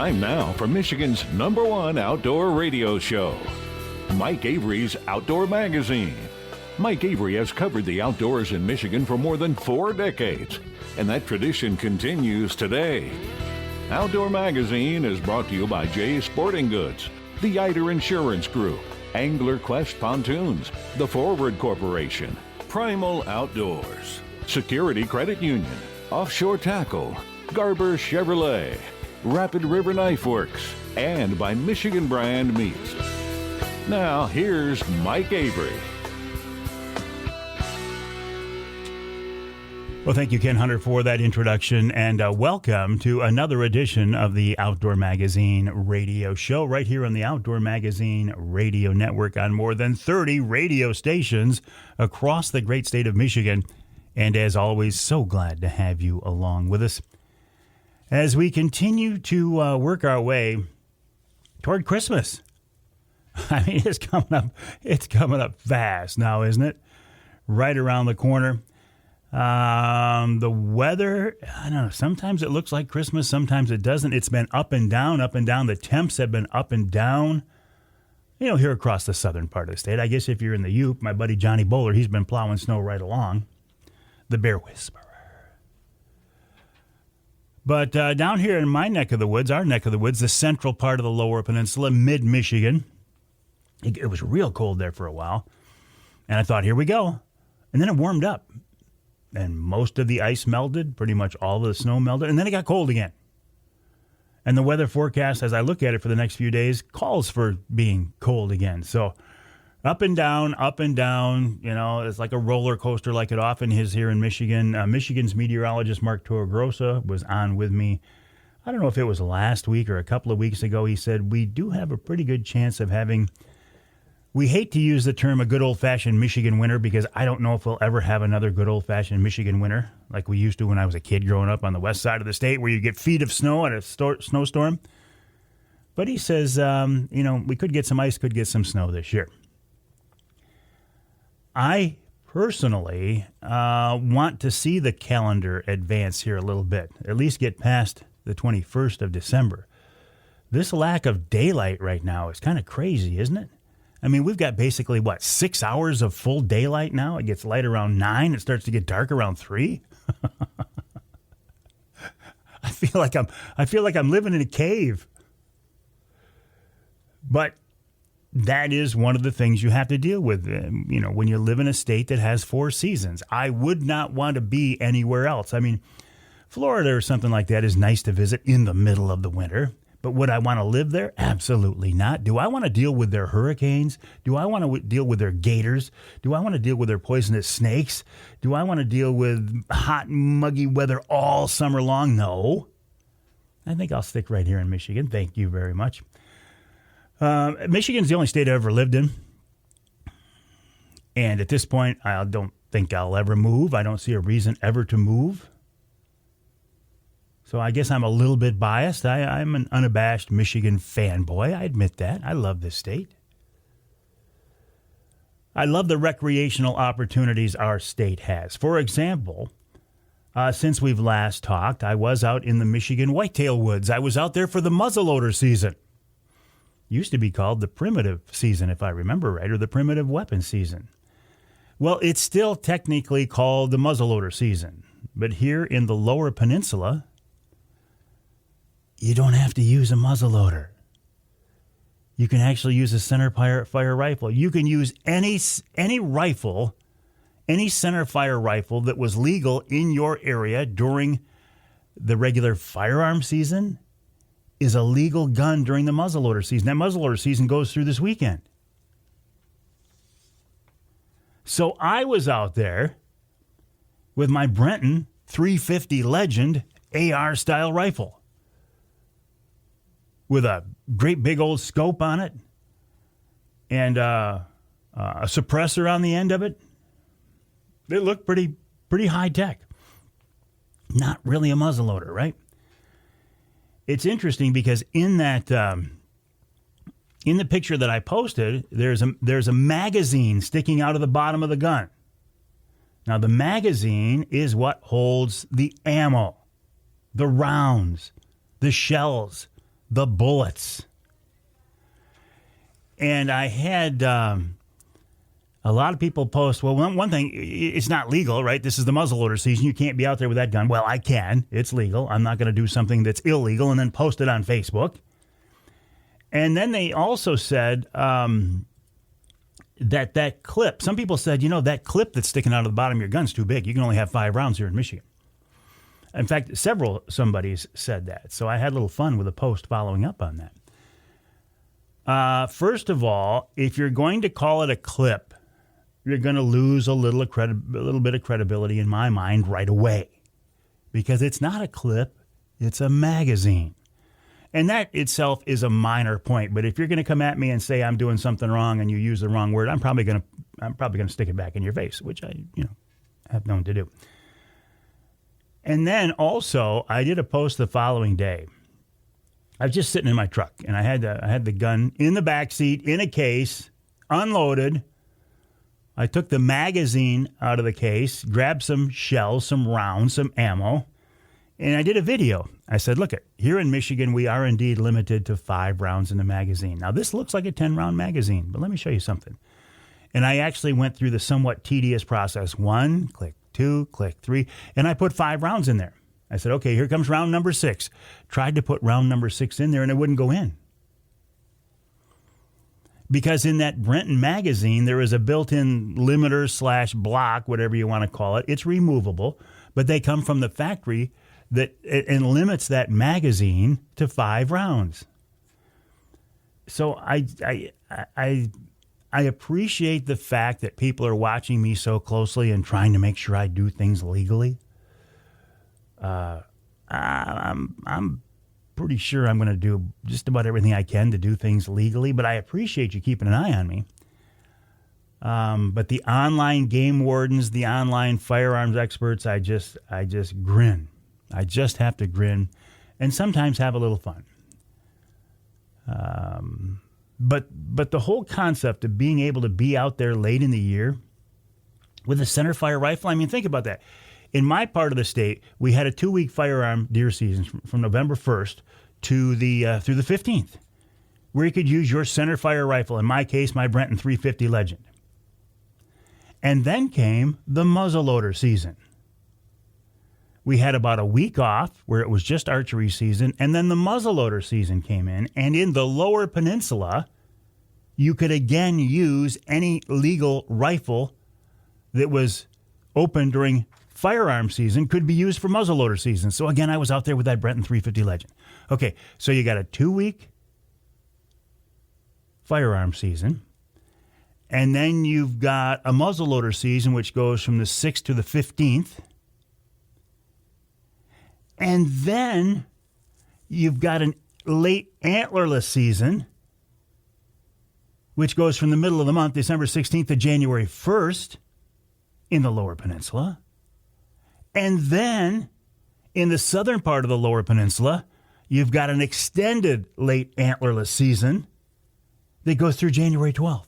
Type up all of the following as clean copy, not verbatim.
Time now for Michigan's #1 outdoor radio show, Mike Avery's Outdoor Magazine. Mike Avery has covered the outdoors in Michigan for more than 4 decades, and that tradition continues today. Outdoor Magazine is brought to you by Jay's Sporting Goods, the Eider Insurance Group, Angler Quest Pontoons, the Forward Corporation, Primal Outdoors, Security Credit Union, Offshore Tackle, Garber Chevrolet, Rapid River Knife Works, and by Michigan Brand Meats. Now, here's Mike Avery. Well, thank you, Ken Hunter, for that introduction, and welcome to another edition of the Outdoor Magazine radio show right here on the Outdoor Magazine radio network on more than 30 radio stations across the great state of Michigan. And as always, so glad to have you along with us as we continue to work our way toward Christmas. I mean, it's coming up fast now, isn't it? Right around the corner. The weather, I don't know, sometimes it looks like Christmas, sometimes it doesn't. It's been up and down, up and down. The temps have been up and down, here across the southern part of the state. I guess if you're in the Upe, my buddy Johnny Bowler, he's been plowing snow right along. The Bear Whisperer. But down here in my neck of the woods, our neck of the woods, the central part of the lower peninsula, mid-Michigan, it was real cold there for a while. And I thought, here we go. And then it warmed up. And most of the ice melted, pretty much all of the snow melted, and then it got cold again. And the weather forecast, as I look at it for the next few days, calls for being cold again. So up and down, it's like a roller coaster like it often is here in Michigan. Michigan's meteorologist, Mark Torregrossa, was on with me. I don't know if it was last week or a couple of weeks ago. He said, we do have a pretty good chance of having... We hate to use the term a good old-fashioned Michigan winter because I don't know if we'll ever have another good old-fashioned Michigan winter like we used to when I was a kid growing up on the west side of the state where you get feet of snow at a snowstorm. But he says, we could get some ice, could get some snow this year. I personally want to see the calendar advance here a little bit, at least get past the 21st of December. This lack of daylight right now is kind of crazy, isn't it? I mean, we've got basically, 6 hours of full daylight now? It gets light around 9. It starts to get dark around 3. I feel like I'm living in a cave. But that is one of the things you have to deal with, when you live in a state that has 4 seasons. I would not want to be anywhere else. I mean, Florida or something like that is nice to visit in the middle of the winter. But would I want to live there? Absolutely not. Do I want to deal with their hurricanes? Do I want to deal with their gators? Do I want to deal with their poisonous snakes? Do I want to deal with hot, muggy weather all summer long? No. I think I'll stick right here in Michigan. Thank you very much. Michigan's the only state I ever lived in. And at this point, I don't think I'll ever move. I don't see a reason ever to move. So I guess I'm a little bit biased. I'm an unabashed Michigan fanboy. I admit that. I love this state. I love the recreational opportunities our state has. For example, since we've last talked, I was out in the Michigan whitetail woods. I was out there for the muzzleloader season. Used to be called the primitive season, if I remember right, or the primitive weapon season. Well, it's still technically called the muzzleloader season. But here in the lower peninsula, you don't have to use a muzzleloader. You can actually use a center fire rifle. You can use any rifle, any center fire rifle that was legal in your area during the regular firearm season is a legal gun during the muzzleloader season. That muzzleloader season goes through this weekend. So I was out there with my Brenton 350 Legend AR-style rifle with a great big old scope on it and a suppressor on the end of it. It looked pretty high tech. Not really a muzzleloader, right? It's interesting because in that in the picture that I posted, there's a magazine sticking out of the bottom of the gun. Now, the magazine is what holds the ammo, the rounds, the shells, the bullets. And I had a lot of people post, well, one thing, it's not legal, right? This is the muzzleloader season. You can't be out there with that gun. Well, I can. It's legal. I'm not going to do something that's illegal and then post it on Facebook. And then they also said that clip, some people said, that clip that's sticking out of the bottom of your gun's too big. You can only have 5 rounds here in Michigan. In fact, somebodies said that. So I had a little fun with a post following up on that. First of all, if you're going to call it a clip, you're going to lose a little bit of credibility in my mind right away. Because it's not a clip, it's a magazine. And that itself is a minor point. But if you're going to come at me and say I'm doing something wrong and you use the wrong word, I'm probably going to stick it back in your face, which I have known to do. And then also, I did a post the following day. I was just sitting in my truck, and I had the gun in the back seat, in a case, unloaded. I took the magazine out of the case, grabbed some shells, some rounds, some ammo, and I did a video. I said, look, here in Michigan, we are indeed limited to 5 rounds in the magazine. Now, this looks like a 10-round magazine, but let me show you something. And I actually went through the somewhat tedious process. 1, click 2, click 3, and I put 5 rounds in there. I said, okay, here comes round number 6. Tried to put round number 6 in there, and it wouldn't go in. Because in that Brenton magazine, there is a built-in limiter / block, whatever you want to call it. It's removable, but they come from the factory and limits that magazine to 5 rounds. So I appreciate the fact that people are watching me so closely and trying to make sure I do things legally. I'm pretty sure I'm going to do just about everything I can to do things legally, but I appreciate you keeping an eye on me. But the online game wardens, the online firearms experts, I just grin. I just have to grin and sometimes have a little fun. But the whole concept of being able to be out there late in the year with a centerfire rifle, I mean, think about that. In my part of the state, we had a 2-week firearm deer season from November 1st to through the 15th, where you could use your centerfire rifle, in my case, my Brenton 350 Legend. And then came the muzzleloader season. We had about a week off where it was just archery season, and then the muzzleloader season came in, and in the lower peninsula, you could again use any legal rifle that was open during firearm season could be used for muzzleloader season. So again, I was out there with that Brenton 350 Legend. Okay, so you got a 2-week firearm season, and then you've got a muzzleloader season, which goes from the 6th to the 15th. And then you've got a late antlerless season, which goes from the middle of the month, December 16th to January 1st in the lower peninsula. And then in the southern part of the lower peninsula, you've got an extended late antlerless season that goes through January 12th.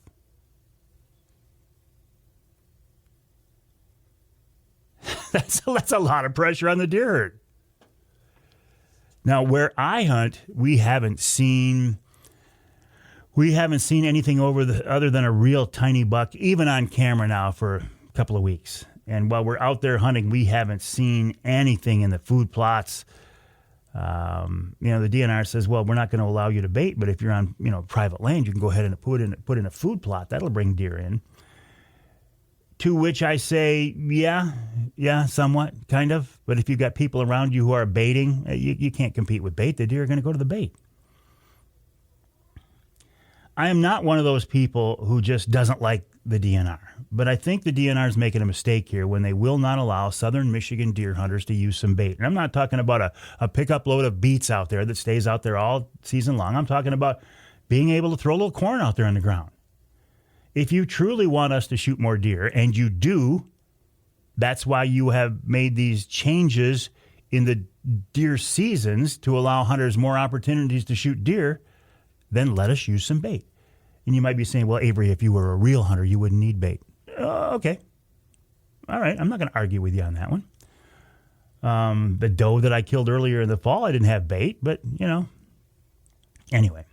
That's a lot of pressure on the deer herd. Now, where I hunt, we haven't seen anything other than a real tiny buck, even on camera now, for a couple of weeks. And while we're out there hunting, we haven't seen anything in the food plots. The DNR says, well, we're not going to allow you to bait, but if you're on private land, you can go ahead and put in a food plot. That'll bring deer in. To which I say, yeah, somewhat, kind of. But if you've got people around you who are baiting, you can't compete with bait. The deer are going to go to the bait. I am not one of those people who just doesn't like the DNR. But I think the DNR is making a mistake here when they will not allow southern Michigan deer hunters to use some bait. And I'm not talking about a pickup load of beets out there that stays out there all season long. I'm talking about being able to throw a little corn out there on the ground. If you truly want us to shoot more deer, and you do, that's why you have made these changes in the deer seasons to allow hunters more opportunities to shoot deer, then let us use some bait. And you might be saying, well, Avery, if you were a real hunter, you wouldn't need bait. Okay. All right. I'm not going to argue with you on that one. The doe that I killed earlier in the fall, I didn't have bait, but, Anyway,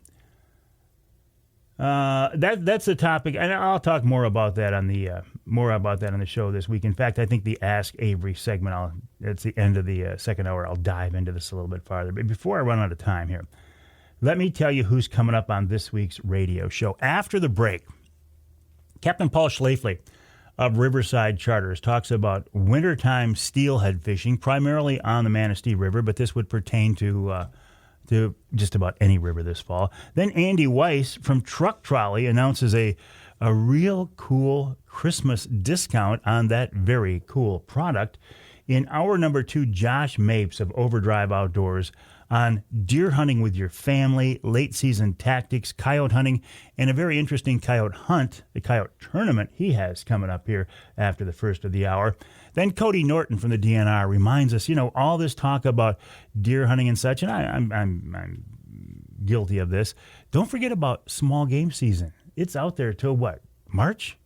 that's the topic, and I'll talk more about that on the show this week. In fact, I think the Ask Avery segment, it's the end of the second hour. I'll dive into this a little bit farther. But before I run out of time here, let me tell you who's coming up on this week's radio show. After the break, Captain Paul Schlafley of Riverside Charters talks about wintertime steelhead fishing, primarily on the Manistee River, but this would pertain to just about any river this fall. Then Andy Weiss from Truck Trolley announces a real cool Christmas discount on that very cool product. In hour number 2, Josh Mapes of Overdrive Outdoors on deer hunting with your family, late season tactics, coyote hunting, and a very interesting coyote hunt, the coyote tournament he has coming up here after the first of the hour. Then Cody Norton from the DNR reminds us, all this talk about deer hunting and such, and I'm guilty of this. Don't forget about small game season. It's out there till what? March?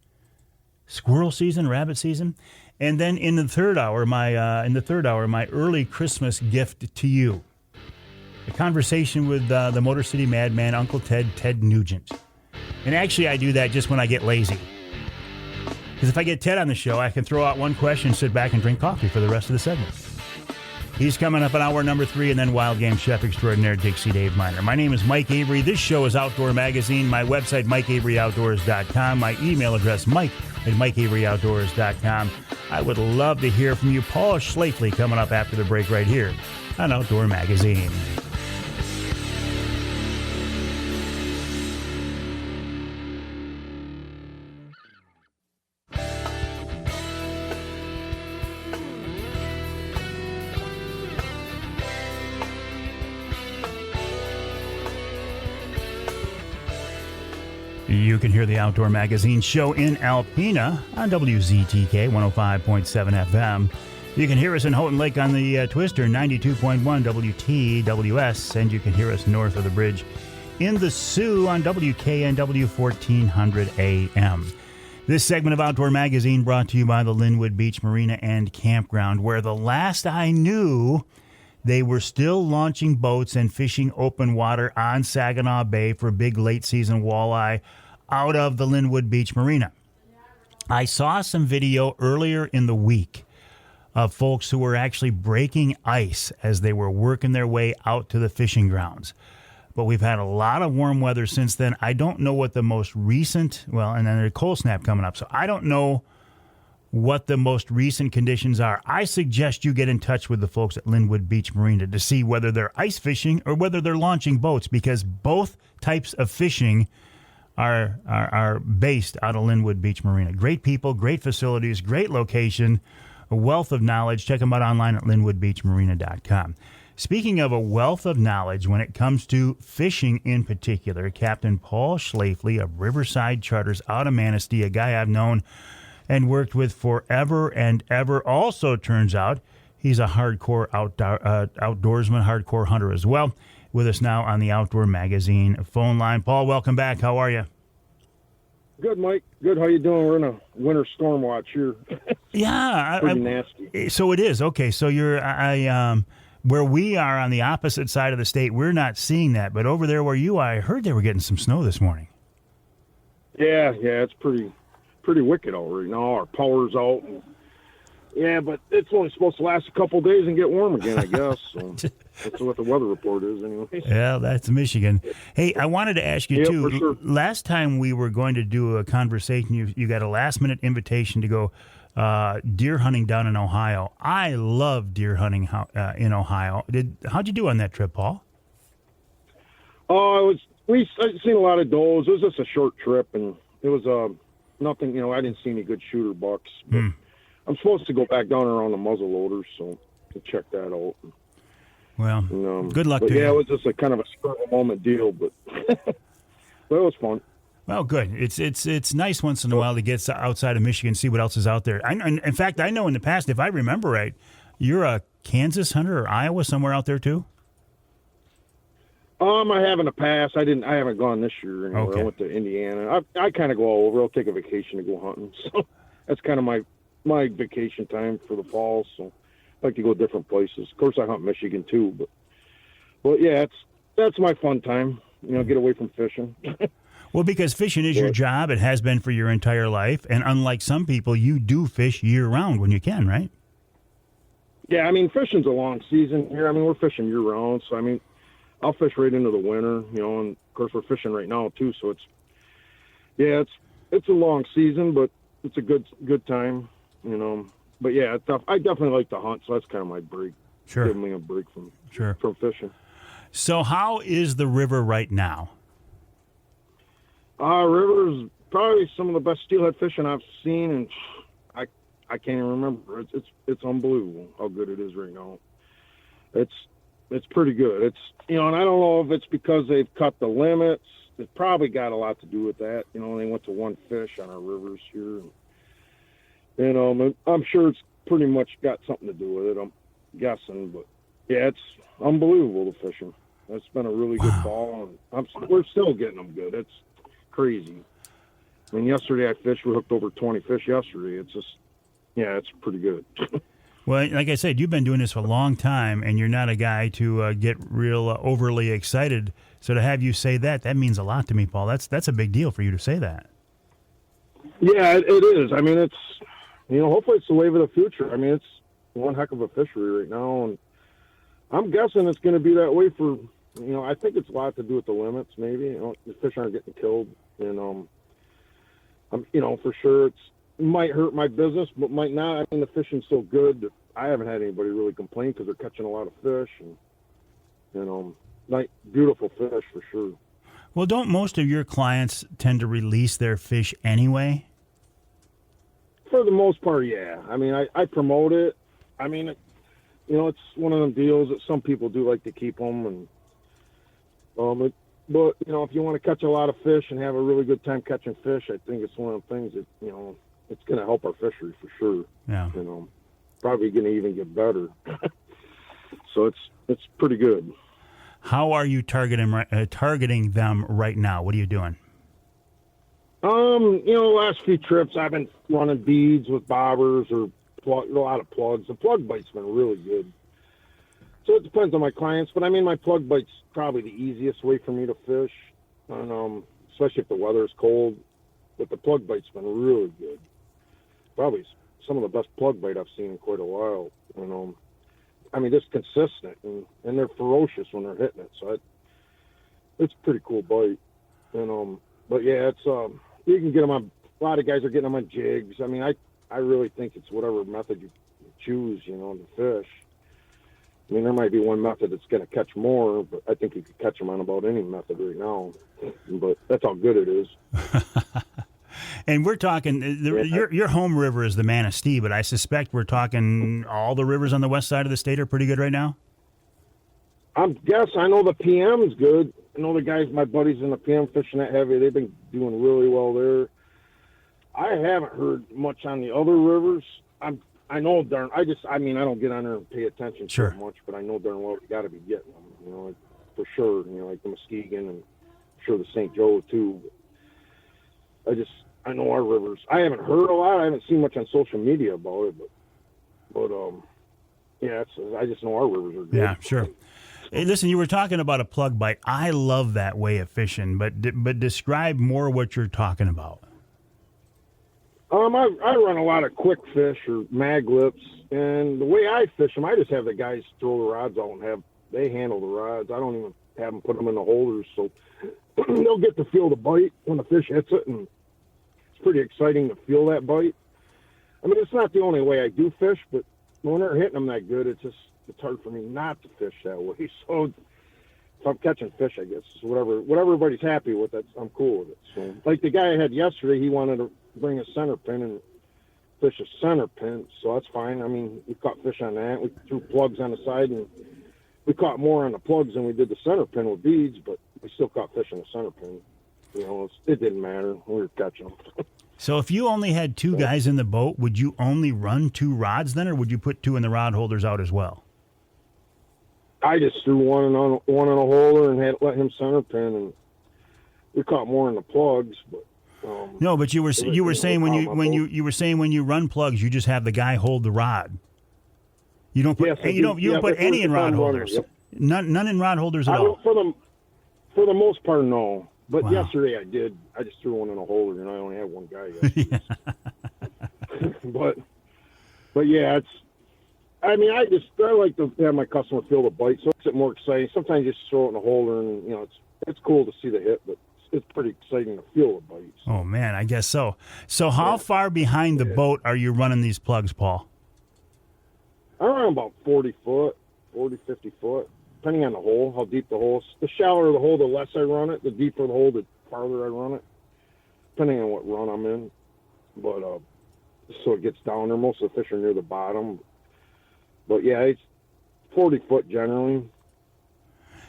Squirrel season, rabbit season. And then in the third hour, my early Christmas gift to you. A conversation with the Motor City Madman, Uncle Ted Nugent. And actually, I do that just when I get lazy. Because if I get Ted on the show, I can throw out one question, sit back, and drink coffee for the rest of the segment. He's coming up in hour number 3, and then Wild Game Chef Extraordinaire Dixie Dave Minar. My name is Mike Avery. This show is Outdoor Magazine. My website, MikeAveryOutdoors.com. My email address, Mike@MikeAveryOutdoors.com. I would love to hear from you. Paul Schlafley coming up after the break right here on Outdoor Magazine. You can hear the Outdoor Magazine show in Alpena on WZTK 105.7 FM. You can hear us in Houghton Lake on the Twister 92.1 WTWS, and you can hear us north of the bridge in the Sioux on WKNW 1400 AM. This segment of Outdoor Magazine brought to you by the Linwood Beach Marina and Campground, where the last I knew, they were still launching boats and fishing open water on Saginaw Bay for big late-season walleye out of the Linwood Beach Marina. I saw some video earlier in the week of folks who were actually breaking ice as they were working their way out to the fishing grounds. But we've had a lot of warm weather since then. I don't know what the most recent, and then there's a cold snap coming up, so I don't know what the most recent conditions are. I suggest you get in touch with the folks at Linwood Beach Marina to see whether they're ice fishing or whether they're launching boats, because both types of fishing are based out of Linwood Beach Marina. Great people, great facilities, great location, a wealth of knowledge. Check them out online at linwoodbeachmarina.com. Speaking of a wealth of knowledge when it comes to fishing in particular, Captain Paul Schlafley of Riverside Charters out of Manistee, a guy I've known and worked with forever and ever. Also turns out he's a hardcore outdoorsman, hardcore hunter as well. With us now on the Outdoor Magazine phone line. Paul, welcome back. How are you? Good, Mike. Good. How you doing? We're in a winter storm watch here. Yeah. Pretty nasty. So it is. Okay, so you're where we are on the opposite side of the state, we're not seeing that. But over there where you are, I heard they were getting some snow this morning. Yeah, it's pretty wicked already. Now our power's out. But it's only supposed to last a couple of days and get warm again, I guess. So that's what the weather report is, anyway. Yeah, that's Michigan. Hey, I wanted to ask you, too. For sure. Last time we were going to do a conversation, you got a last-minute invitation to go deer hunting down in Ohio. I love deer hunting in Ohio. How'd you do on that trip, Paul? I'd seen a lot of does. It was just a short trip, and it was nothing. I didn't see any good shooter bucks. But I'm supposed to go back down around the muzzle loaders, so to check that out. Well, good luck to you. Yeah, it was just a kind of a spur of the moment deal, but it was fun. Well, good. It's nice once in a while to get outside of Michigan and see what else is out there. In fact, I know in the past, if I remember right, you're a Kansas hunter or Iowa, somewhere out there too? I have in the past. I haven't gone this year. Okay. I went to Indiana. I kind of go all over. I'll take a vacation to go hunting. So that's kind of my vacation time for the fall. So I like to go different places. Of course, I hunt Michigan too, but yeah, that's my fun time. get away from fishing. Well, because fishing is your job. It has been for your entire life. And unlike some people, you do fish year-round when you can, right? Yeah, fishing's a long season here. We're fishing year-round. So, I'll fish right into the winter, and, of course, we're fishing right now, too. So, it's a long season, but it's a good time, But, yeah, I definitely like to hunt, so that's kind of my break. Sure. Give me a break from fishing. So how is the river right now? River's probably some of the best steelhead fishing I've seen, and I can't even remember. It's unbelievable how good it is right now. It's pretty good. It's and I don't know if it's because they've cut the limits. It probably got a lot to do with that. They went to one fish on our rivers here, and I'm sure it's pretty much got something to do with it. I'm guessing, but yeah, it's unbelievable the fishing. It's been a really good fall, and we're still getting them good. It's crazy. Yesterday I fished. We hooked over 20 fish yesterday. It's just, it's pretty good. Well, like I said, you've been doing this for a long time, and you're not a guy to get real overly excited. So to have you say that means a lot to me, Paul. That's a big deal for you to say that. Yeah, it is. It's, hopefully it's the wave of the future. It's one heck of a fishery right now, and I'm guessing it's going to be that way for, I think it's a lot to do with the limits, maybe. The fish aren't getting killed, and, for sure it might hurt my business, but might not. The fishing's so good that I haven't had anybody really complain because they're catching a lot of fish, and, beautiful fish for sure. Well, don't most of your clients tend to release their fish anyway? For the most part, yeah. I promote it. It's one of them deals that some people do like to keep them, and but if you want to catch a lot of fish and have a really good time catching fish, I think it's one of the things that it's going to help our fishery for sure. Yeah. Probably going to even get better. So it's pretty good. How are you targeting them right now? What are you doing? The last few trips I've been running beads with bobbers or a lot of plugs. The plug bite's been really good. So it depends on my clients, but my plug bite's probably the easiest way for me to fish, and especially if the weather's cold. But the plug bite's been really good. Probably some of the best plug bite I've seen in quite a while. Just consistent, and they're ferocious when they're hitting it. So it's a pretty cool bite. But yeah, it's you can get them on. A lot of guys are getting them on jigs. I really think it's whatever method you choose, to fish. There might be one method that's going to catch more, but I think you could catch them on about any method right now. But that's how good it is. And we're talking, your home river is the Manistee, but I suspect we're talking all the rivers on the west side of the state are pretty good right now? I know the PM's good. I know the guys, my buddies in the PM fishing that heavy, they've been doing really well there. I haven't heard much on the other rivers. I know darn. I don't get on there and pay attention sure. so much, but I know darn well we got to be getting them. For sure. Like the Muskegon and I'm sure the St. Joe too. I know our rivers. I haven't heard a lot. I haven't seen much on social media about it, but I just know our rivers are good. Yeah, sure. Hey, listen, you were talking about a plug bite. I love that way of fishing, but describe more what you're talking about. I run a lot of quick fish or mag lips, and the way I fish them, I just have the guys throw the rods out and they handle the rods. I don't even have them put them in the holders, so they'll get to feel the bite when the fish hits it, and it's pretty exciting to feel that bite. It's not the only way I do fish, but when they're hitting them that good, it's hard for me not to fish that way. So if I'm catching fish, I guess whatever everybody's happy with, I'm cool with it. So like the guy I had yesterday, he wanted to bring a center pin and fish a center pin, so that's fine. We caught fish on that. We threw plugs on the side, and we caught more on the plugs than we did the center pin with beads, but we still caught fish on the center pin. It didn't matter. We were catching them. So if you only had two guys in the boat, would you only run two rods then, or would you put two in the rod holders out as well? I just threw one in a holder and let him center pin, and we caught more in the plugs, but. No, but you were saying when you run plugs, you just have the guy hold the rod. You don't put you don't put any in rod holders. Yep. None in rod holders at all. For the most part, no. But Wow. yesterday I did. I just threw one in a holder, and I only had one guy yesterday. but yeah, I like to have my customer feel the bite, so it's more exciting. Sometimes you just throw it in a holder, and it's cool to see the hit, but it's pretty exciting to feel the bite. So. Oh man, I guess so. So how far behind the boat are you running these plugs, Paul? I run about 40 foot, 40, 50 foot, depending on the hole, how deep the hole is. The shallower the hole, the less I run it. The deeper the hole, the farther I run it, depending on what run I'm in. But so it gets down there. Most of the fish are near the bottom. But yeah, it's 40 foot generally.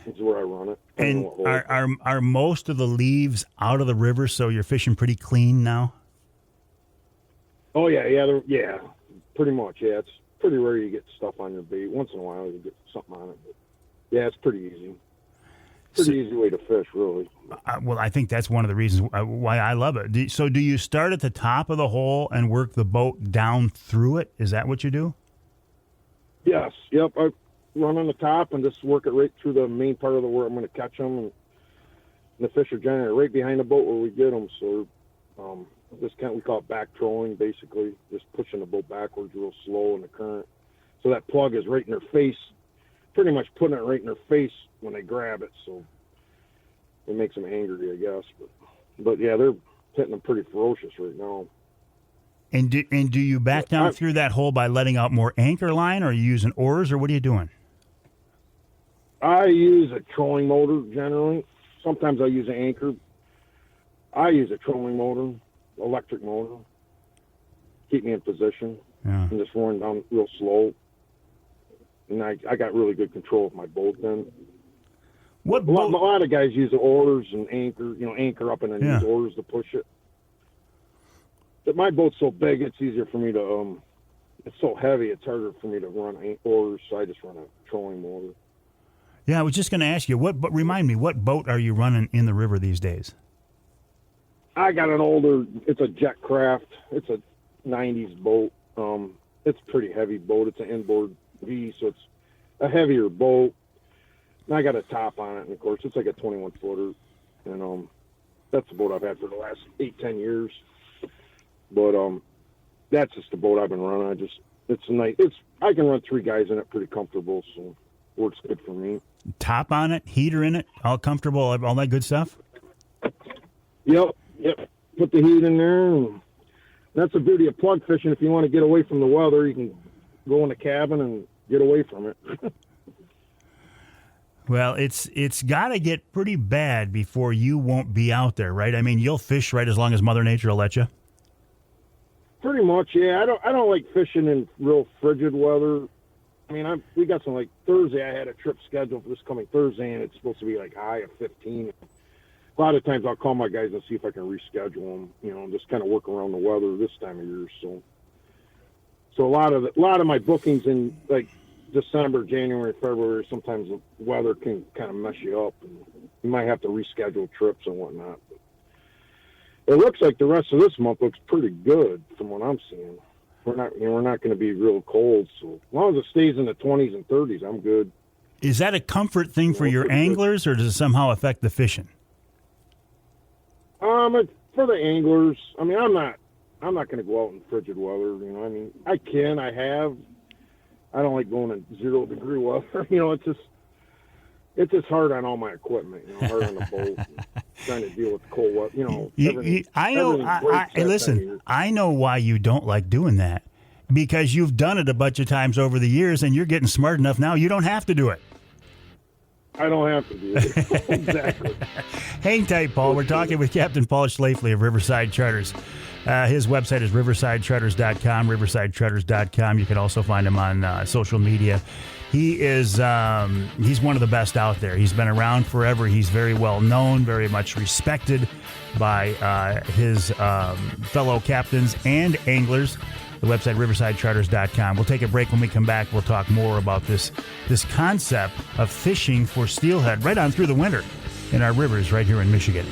Is where I run it. And are most of the leaves out of the river, so you're fishing pretty clean now? Oh yeah, pretty much. Yeah, it's pretty rare you get stuff on your bait. Once in a while you get something on it, but yeah, it's pretty easy. Easy way to fish, really. Well, I think that's one of the reasons why I love it. So do you start at the top of the hole and work the boat down through it? Is that what you do? Yes. Yep. I run on the top and just work it right through the main part of the where I'm going to catch them. And the fish are generally right behind the boat where we get them. So we call it back trolling, basically, just pushing the boat backwards real slow in the current. So that plug is right in their face, pretty much putting it right in their face when they grab it. So it makes them angry, I guess. But yeah, they're hitting them pretty ferocious right now. And do you back down through that hole by letting out more anchor line, or are you using oars, or what are you doing? I use a trolling motor generally. Sometimes I use an anchor. I use a trolling motor, electric motor. Keep me in position. Yeah. And just run down real slow. And I got really good control of my boat then. A lot of guys use oars and anchor up and then use oars to push it. But my boat's so big, it's easier for me to, it's so heavy, it's harder for me to run oars, so I just run a trolling motor. Yeah, I was just going to ask you, remind me, what boat are you running in the river these days? I got an older, it's a jet craft. It's a 90s boat. It's a pretty heavy boat. It's an inboard V, so it's a heavier boat. And I got a top on it, and of course, it's like a 21-footer. And that's the boat I've had for the last 8-10 years. But that's just the boat I've been running. It's nice. I can run 3 guys in it pretty comfortable, so it works good for me. Top on it, heater in it, all comfortable, all that good stuff? Yep. Put the heat in there. And that's the beauty of plug fishing. If you want to get away from the weather, you can go in the cabin and get away from it. Well, it's got to get pretty bad before you won't be out there, right? I mean, you'll fish right as long as Mother Nature will let you. Pretty much, yeah. I don't like fishing in real frigid weather. I mean, we got some, like Thursday. I had a trip scheduled for this coming Thursday, and it's supposed to be like high of 15. A lot of times I'll call my guys and see if I can reschedule them. Just kind of work around the weather this time of year. So a lot of my bookings in like December, January, February, sometimes the weather can kind of mess you up, and you might have to reschedule trips and whatnot. It looks like the rest of this month looks pretty good from what I'm seeing. We're not going to be real cold, so as long as it stays in the 20s and 30s, I'm good. Is that a comfort thing for your anglers, or does it somehow affect the fishing? For the anglers, I mean, I'm not going to go out in frigid weather. I have. I don't like going in 0-degree weather. It's just hard on all my equipment. Hard on the boat, trying to deal with the cold weather. I know. Listen, I know why you don't like doing that, because you've done it a bunch of times over the years, and you're getting smart enough now. You don't have to do it. I don't have to do it. Exactly. Hang tight, Paul. We're talking with Captain Paul Schlafley of Riverside Charters. His website is riversidecharters.com, riversidecharters.com. You can also find him on social media. He is he's one of the best out there. He's been around forever. He's very well known, very much respected by his fellow captains and anglers. The website, riversidecharters.com. We'll take a break. When we come back, we'll talk more about this concept of fishing for steelhead right on through the winter in our rivers right here in Michigan.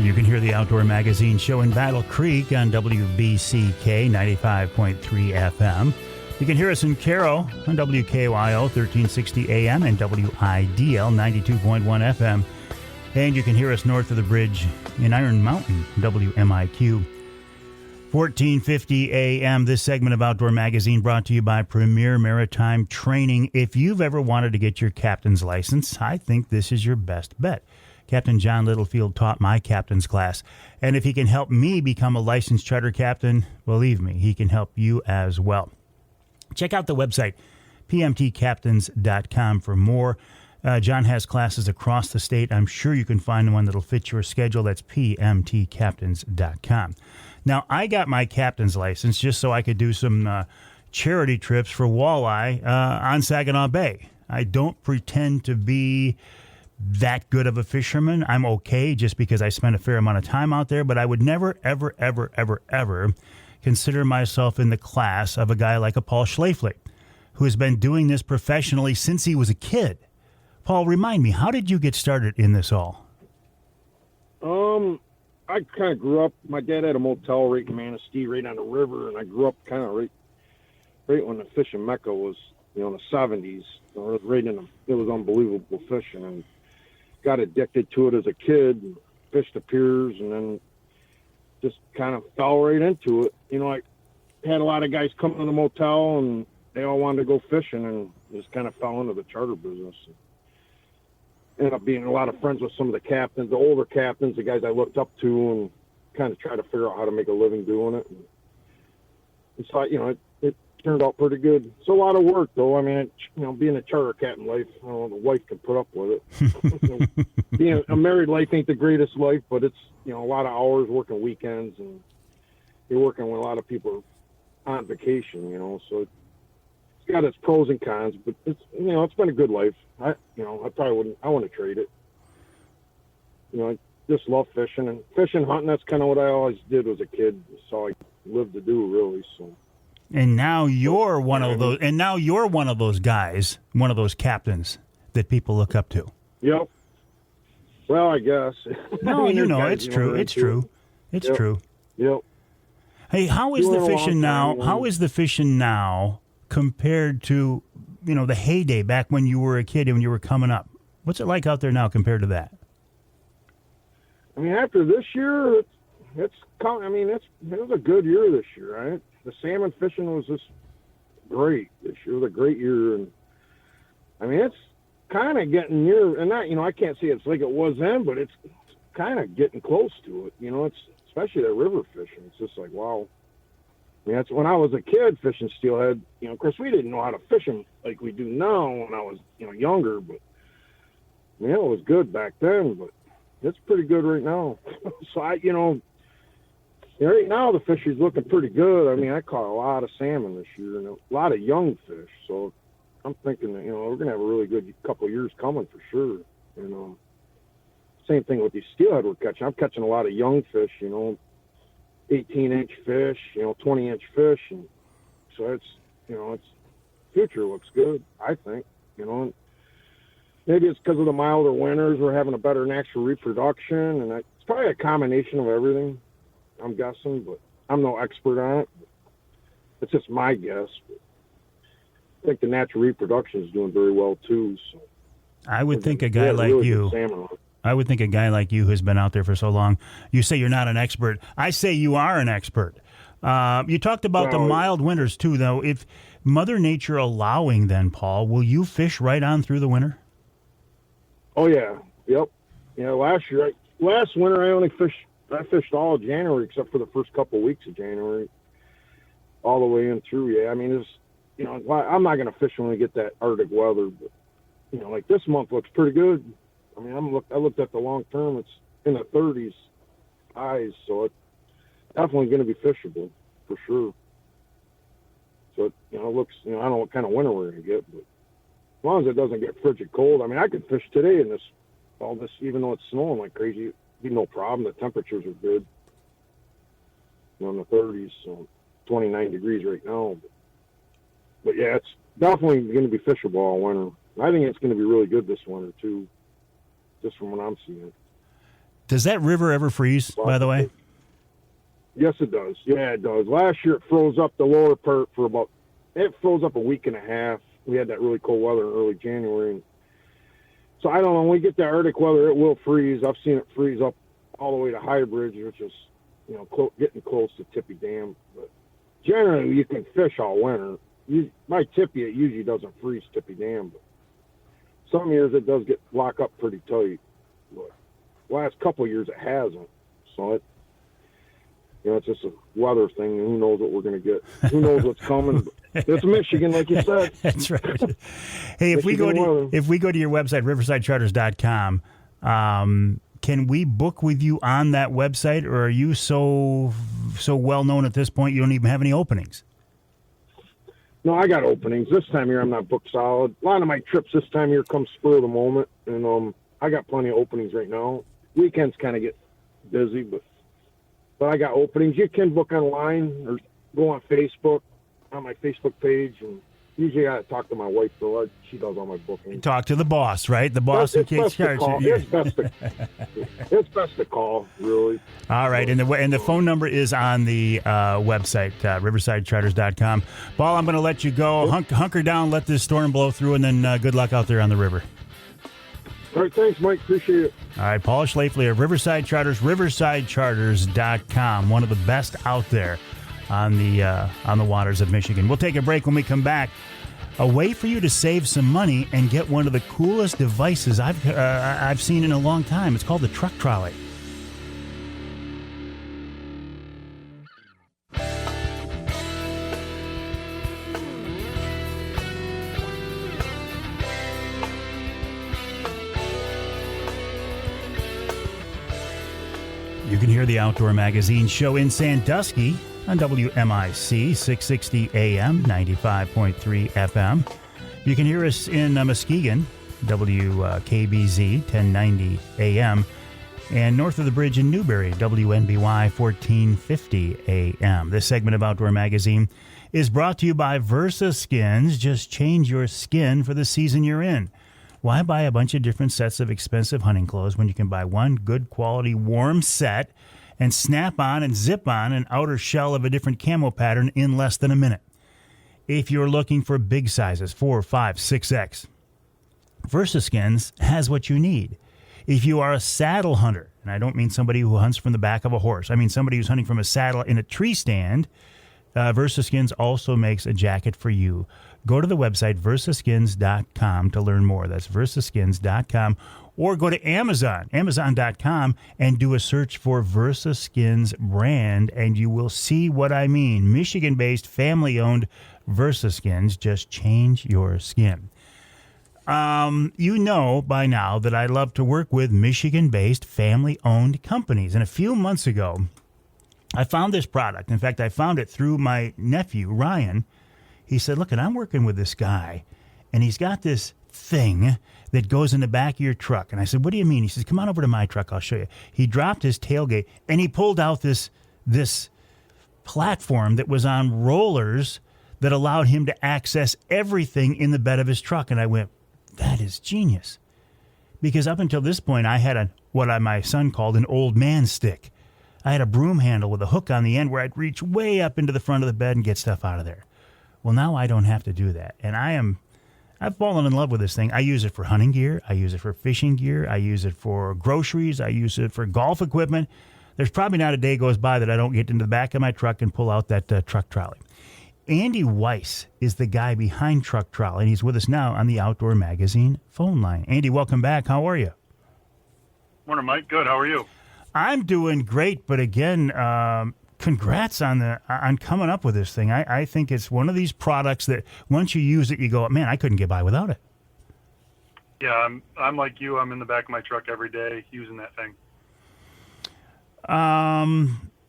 You can hear the Outdoor Magazine show in Battle Creek on WBCK 95.3 FM. You can hear us in Caro on WKYO 1360 AM and WIDL 92.1 FM. And you can hear us north of the bridge in Iron Mountain, WMIQ 1450 AM. This segment of Outdoor Magazine brought to you by Premier Maritime Training. If you've ever wanted to get your captain's license, I think this is your best bet. Captain John Littlefield taught my captain's class, and if he can help me become a licensed charter captain, believe me, he can help you as well. Check out the website, pmtcaptains.com, for more. John has classes across the state. I'm sure you can find one that'll fit your schedule. That's pmtcaptains.com. Now, I got my captain's license just so I could do some charity trips for walleye on Saginaw Bay. I don't pretend to be that good of a fisherman. I'm okay just because I spent a fair amount of time out there, but I would never, ever, ever, ever, ever consider myself in the class of a guy like a Paul Schlafley, who has been doing this professionally since he was a kid. Paul, remind me, how did you get started in this all? I kind of grew up, my dad had a motel right in Manistee, right on the river, and I grew up kind of right when the fishing mecca was, in the 70s. It was it was unbelievable fishing, and got addicted to it as a kid, and fished the piers, and then just kind of fell right into it. I had a lot of guys come to the motel, and they all wanted to go fishing, and just kind of fell into the charter business. Ended up being a lot of friends with some of the captains, the older captains, the guys I looked up to, and kind of try to figure out how to make a living doing it. And so, it turned out pretty good. It's a lot of work, though. I mean, being a charter captain life, the wife can put up with it. Being a married life ain't the greatest life, but it's, a lot of hours working weekends, and you're working when a lot of people are on vacation, so it's got its pros and cons, but it's been a good life. I wouldn't trade it. I just love fishing and hunting. That's kind of what I always did as a kid. That's all I lived to do, really. So. And now you're one of those. And now you're one of those guys, one of those captains that people look up to. Yep. Well, I guess. No, it's true. It's true. It's true. Yep. Hey, how is the fishing now? How is the fishing now compared to, the heyday back when you were a kid and when you were coming up? What's it like out there now compared to that? I mean, after this year, it was a good year this year, right? The salmon fishing was just great this year. It was a great year, and I mean, it's kind of getting near, and not, I can't say it's like it was then, but it's kind of getting close to it. It's especially that river fishing. It's just like, wow. I mean, that's when I was a kid fishing steelhead. Of course, we didn't know how to fish them like we do now when I was, younger. But it was good back then. But it's pretty good right now. So right now the fishery's looking pretty good. I mean, I caught a lot of salmon this year and a lot of young fish. So I'm thinking that we're gonna have a really good couple of years coming for sure. Same thing with these steelhead we're catching. I'm catching a lot of young fish. 18-inch fish, 20-inch fish, and so it's future looks good, I think. Maybe it's because of the milder winters. We're having a better natural reproduction, and it's probably a combination of everything, I'm guessing, but I'm no expert on it. It's just my guess. But I think the natural reproduction is doing very well too. So I would think a guy like you. I would think a guy like you who's been out there for so long, you say you're not an expert. I say you are an expert. You talked about the mild winters, too, though. If Mother Nature allowing, then, Paul, will you fish right on through the winter? Oh, yeah. Yep. Last winter I fished all of January except for the first couple of weeks of January, all the way in through. Yeah, I mean, I'm not going to fish when we get that Arctic weather, but, like this month looks pretty good. I mean, I looked at the long term. It's in the 30s highs, so it's definitely going to be fishable for sure. So it looks. I don't know what kind of winter we're going to get, but as long as it doesn't get frigid cold, I mean, I could fish today in this, even though it's snowing like crazy, it'd be no problem. The temperatures are good. In the 30s, so 29 degrees right now. But yeah, it's definitely going to be fishable all winter. I think it's going to be really good this winter too. Just from what I'm seeing. Does that river ever freeze, by the way? Yes, it does. Yeah, it does. Last year, it froze up the lower part it froze up a week and a half. We had that really cold weather in early January. And so I don't know, when we get that Arctic weather, it will freeze. I've seen it freeze up all the way to High Bridge, which is, getting close to Tippy Dam. But generally, you can fish all winter. By Tippy, it usually doesn't freeze Tippy Dam, but some years it does get locked up pretty tight. But last couple of years it hasn't. So it's just a weather thing, and who knows what we're going to get. Who knows what's coming. It's Michigan, like you said. That's right. Hey, if we go to your website, riversidecharters.com, can we book with you on that website, or are you so well known at this point you don't even have any openings? No, I got openings. This time of year I'm not booked solid. A lot of my trips this time of year come spur of the moment, and I got plenty of openings right now. Weekends kind of get busy, but I got openings. You can book online or go on Facebook, on my Facebook page, and usually I talk to my wife, though. She does all my booking. Talk to the boss, right? The boss who takes charge. It's best to call, really. All right, and the phone number is on the website, riversidecharters.com. Paul, I'm going to let you go. Hunker down, let this storm blow through, and then good luck out there on the river. All right, thanks, Mike. Appreciate it. All right, Paul Schlafley of Riverside Charters, riversidecharters.com, one of the best out there on the waters of Michigan. We'll take a break. When we come back, a way for you to save some money and get one of the coolest devices I've seen in a long time. It's called the truck trolley. You can hear the Outdoor Magazine show in Sandusky on WMIC 660 AM, 95.3 FM. You can hear us in Muskegon, WKBZ 1090 AM, and north of the bridge in Newberry, WNBY 1450 AM. This segment of Outdoor Magazine is brought to you by Versa Skins. Just change your skin for the season you're in. Why buy a bunch of different sets of expensive hunting clothes when you can buy one good quality warm set and snap on and zip on an outer shell of a different camo pattern in less than a minute? If you're looking for big sizes, 4, 5, 6X, VersaSkins has what you need. If you are a saddle hunter, and I don't mean somebody who hunts from the back of a horse, I mean somebody who's hunting from a saddle in a tree stand, VersaSkins also makes a jacket for you. Go to the website, versaskins.com, to learn more. That's versaskins.com. Or go to Amazon, amazon.com, and do a search for VersaSkins brand, and you will see what I mean. Michigan-based, family-owned VersaSkins. Just change your skin. You know by now that I love to work with Michigan-based, family-owned companies. And a few months ago, I found this product. In fact, I found it through my nephew, Ryan. He said, look, I'm working with this guy, and he's got this thing that goes in the back of your truck. And I said, what do you mean? He says, come on over to my truck. I'll show you. He dropped his tailgate, and he pulled out this platform that was on rollers that allowed him to access everything in the bed of his truck. And I went, that is genius. Because up until this point, I had what my son called an old man stick. I had a broom handle with a hook on the end where I'd reach way up into the front of the bed and get stuff out of there. Well, now I don't have to do that. And I've fallen in love with this thing. I use it for hunting gear. I use it for fishing gear. I use it for groceries. I use it for golf equipment. There's probably not a day goes by that I don't get into the back of my truck and pull out that truck trolley. Andy Weiss is the guy behind Truck Trolley, and he's with us now on the Outdoor Magazine phone line. Andy, welcome back. How are you? Morning, Mike. Good. How are you? I'm doing great, but again, congrats on coming up with this thing. I think it's one of these products that once you use it, you go, man, I couldn't get by without it. Yeah, I'm like you. I'm in the back of my truck every day using that thing.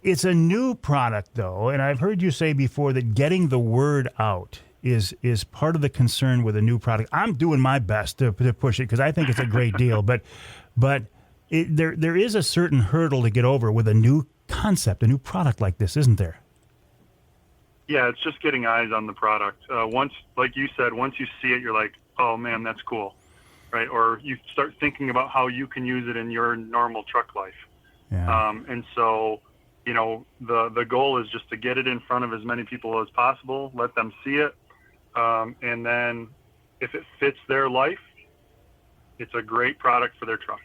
It's a new product, though, and I've heard you say before that getting the word out is part of the concern with a new product. I'm doing my best to push it because I think it's a great deal, but there is a certain hurdle to get over with a new concept, a new product like this, isn't there? Yeah, it's just getting eyes on the product. Once, like you said, once you see it, you're like, oh man, that's cool, right? Or you start thinking about how you can use it in your normal truck life. Yeah. And so, the goal is just to get it in front of as many people as possible, let them see it. And then if it fits their life, it's a great product for their truck.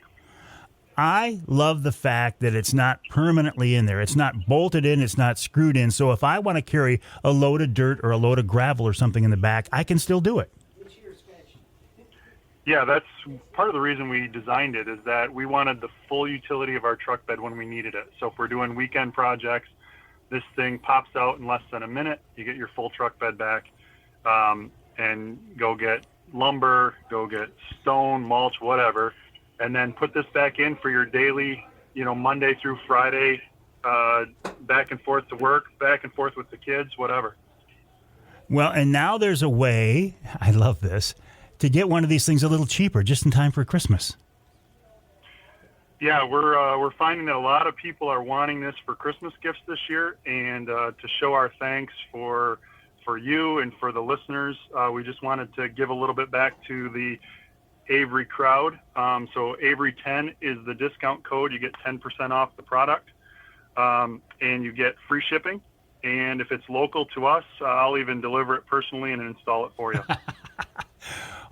I love the fact that it's not permanently in there. It's not bolted in. It's not screwed in. So if I want to carry a load of dirt or a load of gravel or something in the back, I can still do it. Yeah, that's part of the reason we designed it, is that we wanted the full utility of our truck bed when we needed it. So if we're doing weekend projects, this thing pops out in less than a minute. You get your full truck bed back, and go get lumber, go get stone, mulch, whatever, and then put this back in for your daily, Monday through Friday, back and forth to work, back and forth with the kids, whatever. Well, and now there's a way, I love this, to get one of these things a little cheaper, just in time for Christmas. Yeah, we're finding that a lot of people are wanting this for Christmas gifts this year, and to show our thanks for you and for the listeners, we just wanted to give a little bit back to the Avery crowd. So Avery 10 is the discount code. You get 10% off the product, and you get free shipping. And if it's local to us, I'll even deliver it personally and install it for you.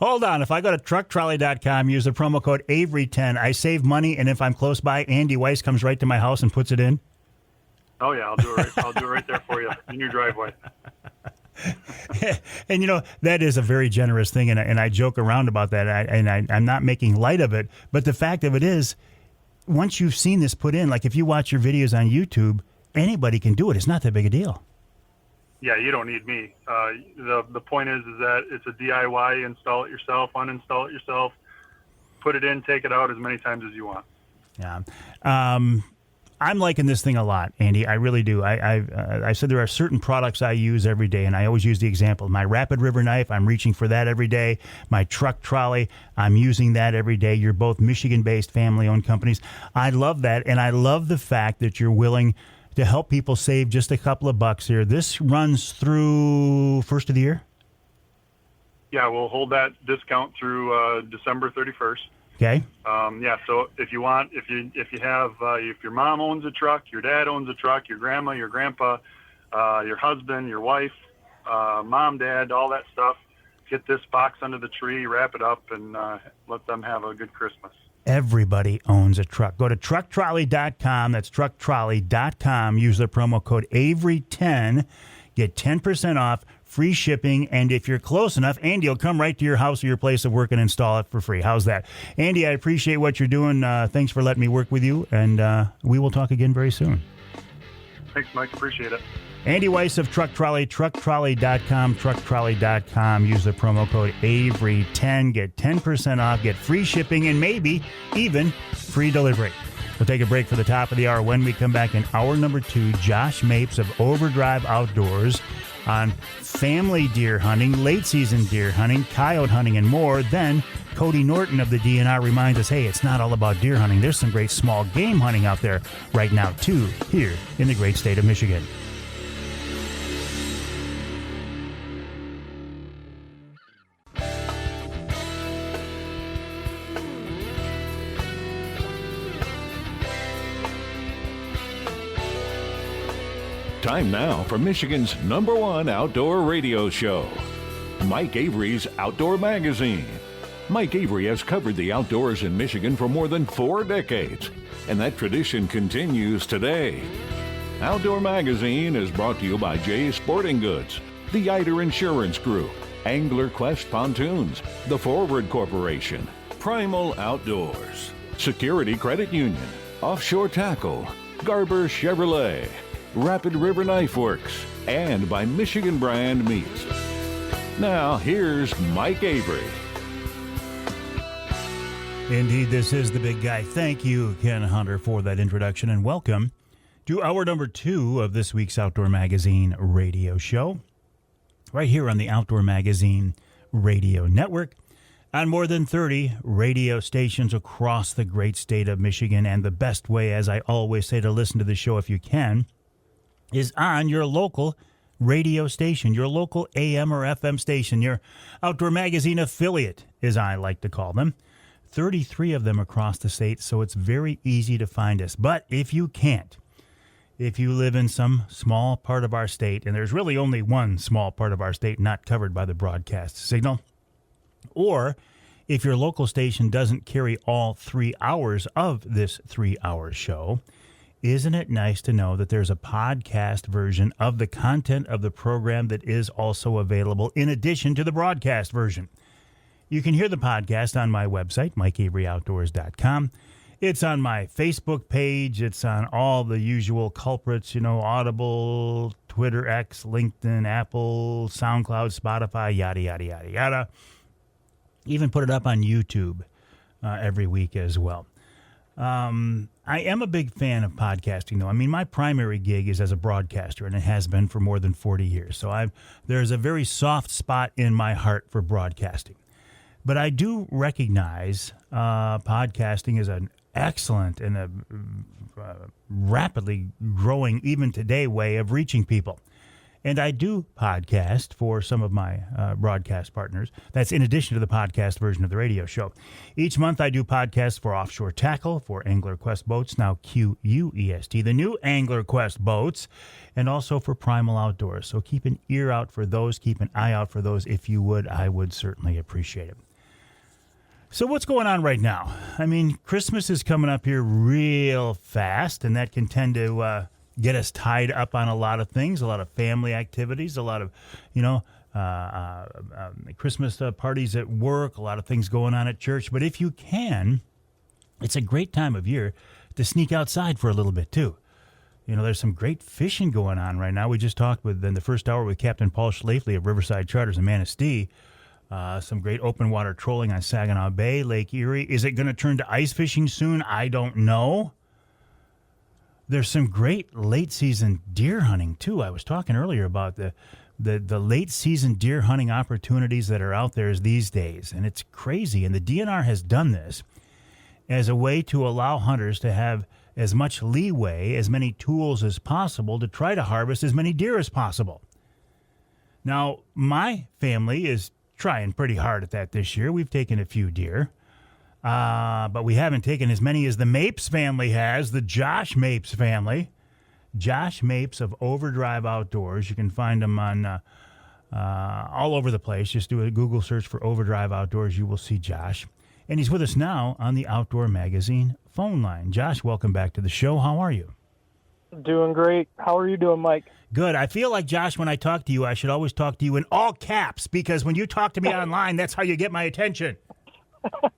Hold on. If I go to trucktrolley.com, use the promo code Avery10, I save money, and if I'm close by, Andy Weiss comes right to my house and puts it in? Oh, yeah, I'll do it right there for you in your driveway. And, that is a very generous thing, and I joke around about that, I'm not making light of it, but the fact of it is, once you've seen this put in, like if you watch your videos on YouTube, anybody can do it. It's not that big a deal. Yeah, you don't need me. The point is that it's a DIY. Install it yourself, uninstall it yourself, put it in, take it out as many times as you want. Yeah. I'm liking this thing a lot, Andy. I really do. I said there are certain products I use every day, and I always use the example. My Rapid River knife, I'm reaching for that every day. My truck trolley, I'm using that every day. You're both Michigan-based, family-owned companies. I love that, and I love the fact that you're willing to help people save just a couple of bucks here. This runs through first of the year? Yeah, we'll hold that discount through December 31st. Okay. Yeah, so if you want, if your mom owns a truck, your dad owns a truck, your grandma, your grandpa, your husband, your wife, mom, dad, all that stuff, get this box under the tree, wrap it up, and let them have a good Christmas. Everybody owns a truck. Go to trucktrolley.com. That's trucktrolley.com. Use the promo code Avery10. Get 10% off, free shipping, and if you're close enough, Andy will come right to your house or your place of work and install it for free. How's that? Andy, I appreciate what you're doing. Thanks for letting me work with you, and we will talk again very soon. Thanks, Mike. Appreciate it. Andy Weiss of Truck Trolley, trucktrolley.com, trucktrolley.com. Use the promo code Avery10. Get 10% off, get free shipping, and maybe even free delivery. We'll take a break for the top of the hour. When we come back in hour number 2, Josh Mapes of Overdrive Outdoors on family deer hunting, late season deer hunting, coyote hunting, and more. Then Cody Norton of the DNR reminds us, hey, it's not all about deer hunting. There's some great small game hunting out there right now, too, here in the great state of Michigan. Time now for Michigan's #1 outdoor radio show, Mike Avery's Outdoor Magazine. Mike Avery has covered the outdoors in Michigan for more than 4 decades, and that tradition continues today. Outdoor Magazine is brought to you by Jay's Sporting Goods, the Eider Insurance Group, Angler Quest Pontoons, the Forward Corporation, Primal Outdoors, Security Credit Union, Offshore Tackle, Garber Chevrolet, Rapid River Knife Works, and by Michigan Brand Meats. Now, here's Mike Avery. Indeed, this is the big guy. Thank you, Ken Hunter, for that introduction, and welcome to hour number 2 of this week's Outdoor Magazine radio show, right here on the Outdoor Magazine radio network, on more than 30 radio stations across the great state of Michigan. And the best way, as I always say, to listen to the show if you can, is on your local radio station, your local AM or FM station, your Outdoor Magazine affiliate, as I like to call them. 33 of them across the state, so it's very easy to find us. But if you can't, if you live in some small part of our state, and there's really only one small part of our state not covered by the broadcast signal, or if your local station doesn't carry all 3 hours of this 3-hour show, isn't it nice to know that there's a podcast version of the content of the program that is also available in addition to the broadcast version? You can hear the podcast on my website, MikeAveryOutdoors.com. It's on my Facebook page. It's on all the usual culprits, Audible, Twitter, X, LinkedIn, Apple, SoundCloud, Spotify, yada, yada, yada, yada. Even put it up on YouTube every week as well. I am a big fan of podcasting, though. I mean, my primary gig is as a broadcaster, and it has been for more than 40 years. So there's a very soft spot in my heart for broadcasting. But I do recognize podcasting is an excellent and a rapidly growing, even today, way of reaching people. And I do podcast for some of my broadcast partners. That's in addition to the podcast version of the radio show. Each month I do podcasts for Offshore Tackle, for Angler Quest Boats, now QUEST, the new Angler Quest Boats, and also for Primal Outdoors. So keep an ear out for those, keep an eye out for those. If you would, I would certainly appreciate it. So what's going on right now? I mean, Christmas is coming up here real fast, and that can tend to get us tied up on a lot of things, a lot of family activities, a lot of, Christmas parties at work, a lot of things going on at church. But if you can, it's a great time of year to sneak outside for a little bit, too. There's some great fishing going on right now. We just talked in the first hour with Captain Paul Schlafley of Riverside Charters in Manistee. Some great open water trolling on Saginaw Bay, Lake Erie. Is it going to turn to ice fishing soon? I don't know. There's some great late season deer hunting too. I was talking earlier about the late season deer hunting opportunities that are out there these days, and it's crazy. And the DNR has done this as a way to allow hunters to have as much leeway, as many tools as possible to try to harvest as many deer as possible. Now, my family is trying pretty hard at that this year. We've taken a few deer, but we haven't taken as many as the Mapes family has, the Josh Mapes family. Josh Mapes of Overdrive Outdoors. You can find them on all over the place. Just do a Google search for Overdrive Outdoors. You will see Josh. And he's with us now on the Outdoor Magazine phone line. Josh, welcome back to the show. How are you? Doing great. How are you doing, Mike? Good. I feel like, Josh, when I talk to you, I should always talk to you in all caps, because when you talk to me online, that's how you get my attention.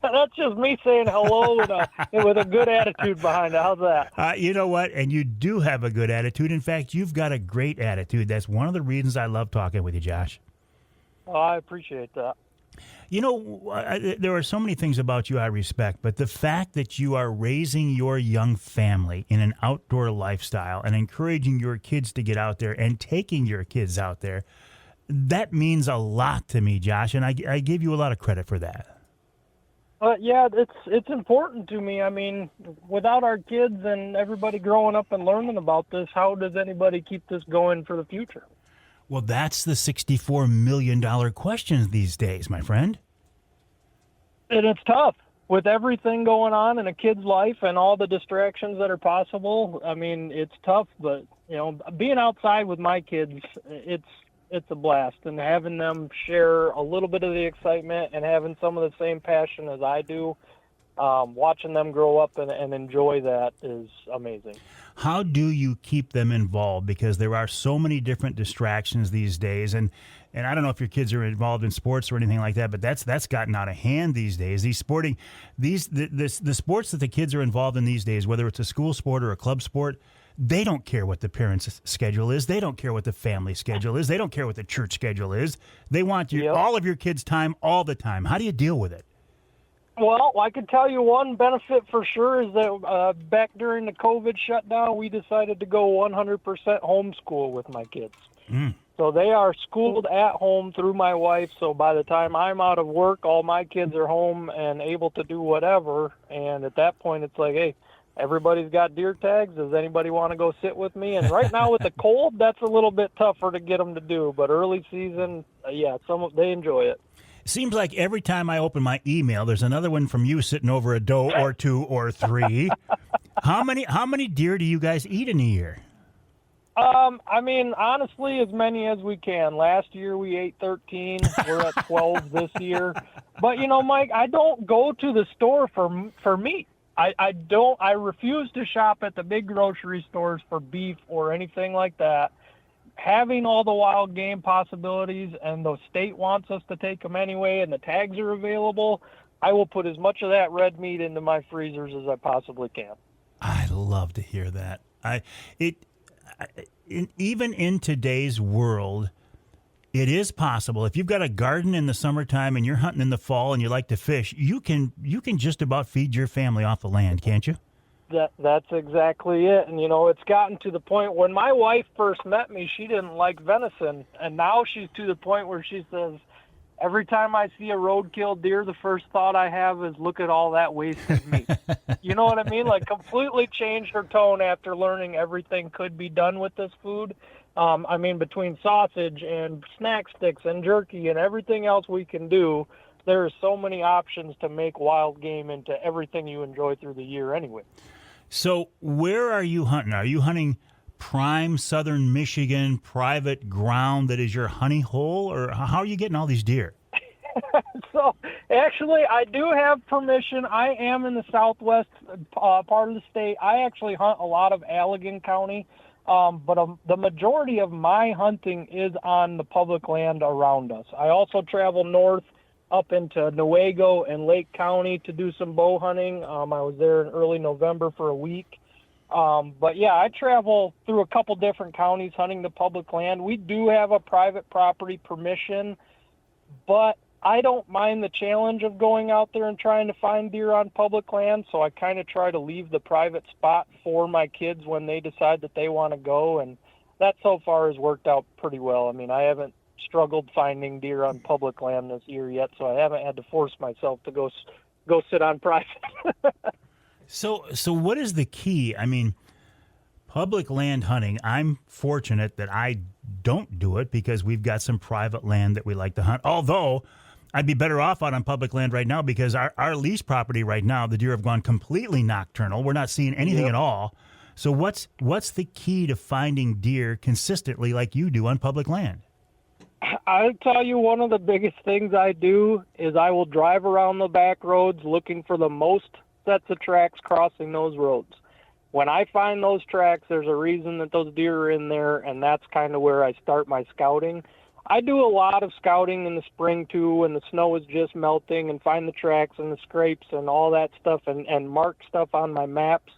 That's just me saying hello with a good attitude behind it. How's that? You know what? And you do have a good attitude. In fact, you've got a great attitude. That's one of the reasons I love talking with you, Josh. Oh, I appreciate that. There are so many things about you I respect, but the fact that you are raising your young family in an outdoor lifestyle and encouraging your kids to get out there and taking your kids out there, that means a lot to me, Josh, and I give you a lot of credit for that. Yeah, it's important to me. I mean, without our kids and everybody growing up and learning about this, how does anybody keep this going for the future? Well, that's the $64 million question these days, my friend. And it's tough with everything going on in a kid's life and all the distractions that are possible. I mean, it's tough, but being outside with my kids, it's a blast, and having them share a little bit of the excitement and having some of the same passion as I do, watching them grow up and enjoy that is amazing. How do you keep them involved? Because there are so many different distractions these days, and I don't know if your kids are involved in sports or anything like that, but that's gotten out of hand these days. The sports that the kids are involved in these days, whether it's a school sport or a club sport, they don't care what the parents' schedule is. They don't care what the family schedule is. They don't care what the church schedule is. They want all of your kids' time all the time. How do you deal with it? Well, I can tell you one benefit for sure is that back during the COVID shutdown, we decided to go 100% homeschool with my kids. So they are schooled at home through my wife. So by the time I'm out of work, all my kids are home and able to do whatever. And at that point, it's like, hey, everybody's got deer tags. Does anybody want to go sit with me? And right now with the cold, that's a little bit tougher to get them to do. But early season, they enjoy it. Seems like every time I open my email, there's another one from you sitting over a doe or two or three. How many deer do you guys eat in a year? I mean, honestly, as many as we can. Last year we ate 13. We're at 12 this year. But Mike, I don't go to the store for meat. I refuse to shop at the big grocery stores for beef or anything like that. Having all the wild game possibilities, and the state wants us to take them anyway, and the tags are available, I will put as much of that red meat into my freezers as I possibly can. I love to hear that. Even in today's world, it is possible. If you've got a garden in the summertime and you're hunting in the fall and you like to fish, you can just about feed your family off the land, can't you? That's exactly it. And, it's gotten to the point when my wife first met me, she didn't like venison. And now she's to the point where she says, every time I see a roadkill deer, the first thought I have is, look at all that wasted meat. You know what I mean? Like, completely changed her tone after learning everything could be done with this food. Between sausage and snack sticks and jerky and everything else we can do, there are so many options to make wild game into everything you enjoy through the year anyway. So where are you hunting? Are you hunting prime southern Michigan private ground that is your honey hole, or how are you getting all these deer? So actually, I do have permission. I am in the southwest part of the state. I actually hunt a lot of Allegan County, but the majority of my hunting is on the public land around us. I also travel north up into Newaygo and Lake County to do some bow hunting. I was there in early November for a week. But yeah, I travel through a couple different counties hunting the public land. We do have a private property permission, but I don't mind the challenge of going out there and trying to find deer on public land. So I kind of try to leave the private spot for my kids when they decide that they want to go. And that so far has worked out pretty well. I mean, I haven't struggled finding deer on public land this year yet, so I haven't had to force myself to go sit on private. So what is the key? I mean, public land hunting, I'm fortunate that I don't do it because we've got some private land that we like to hunt. Although I'd be better off out on public land right now because our lease property right now, the deer have gone completely nocturnal. We're not seeing anything at all. So what's the key to finding deer consistently like you do on public land? I'll tell you, one of the biggest things I do is I will drive around the back roads looking for the most sets of tracks crossing those roads. When I find those tracks, there's a reason that those deer are in there, and that's kind of where I start my scouting. I do a lot of scouting in the spring, too, when the snow is just melting, and find the tracks and the scrapes and all that stuff and mark stuff on my maps.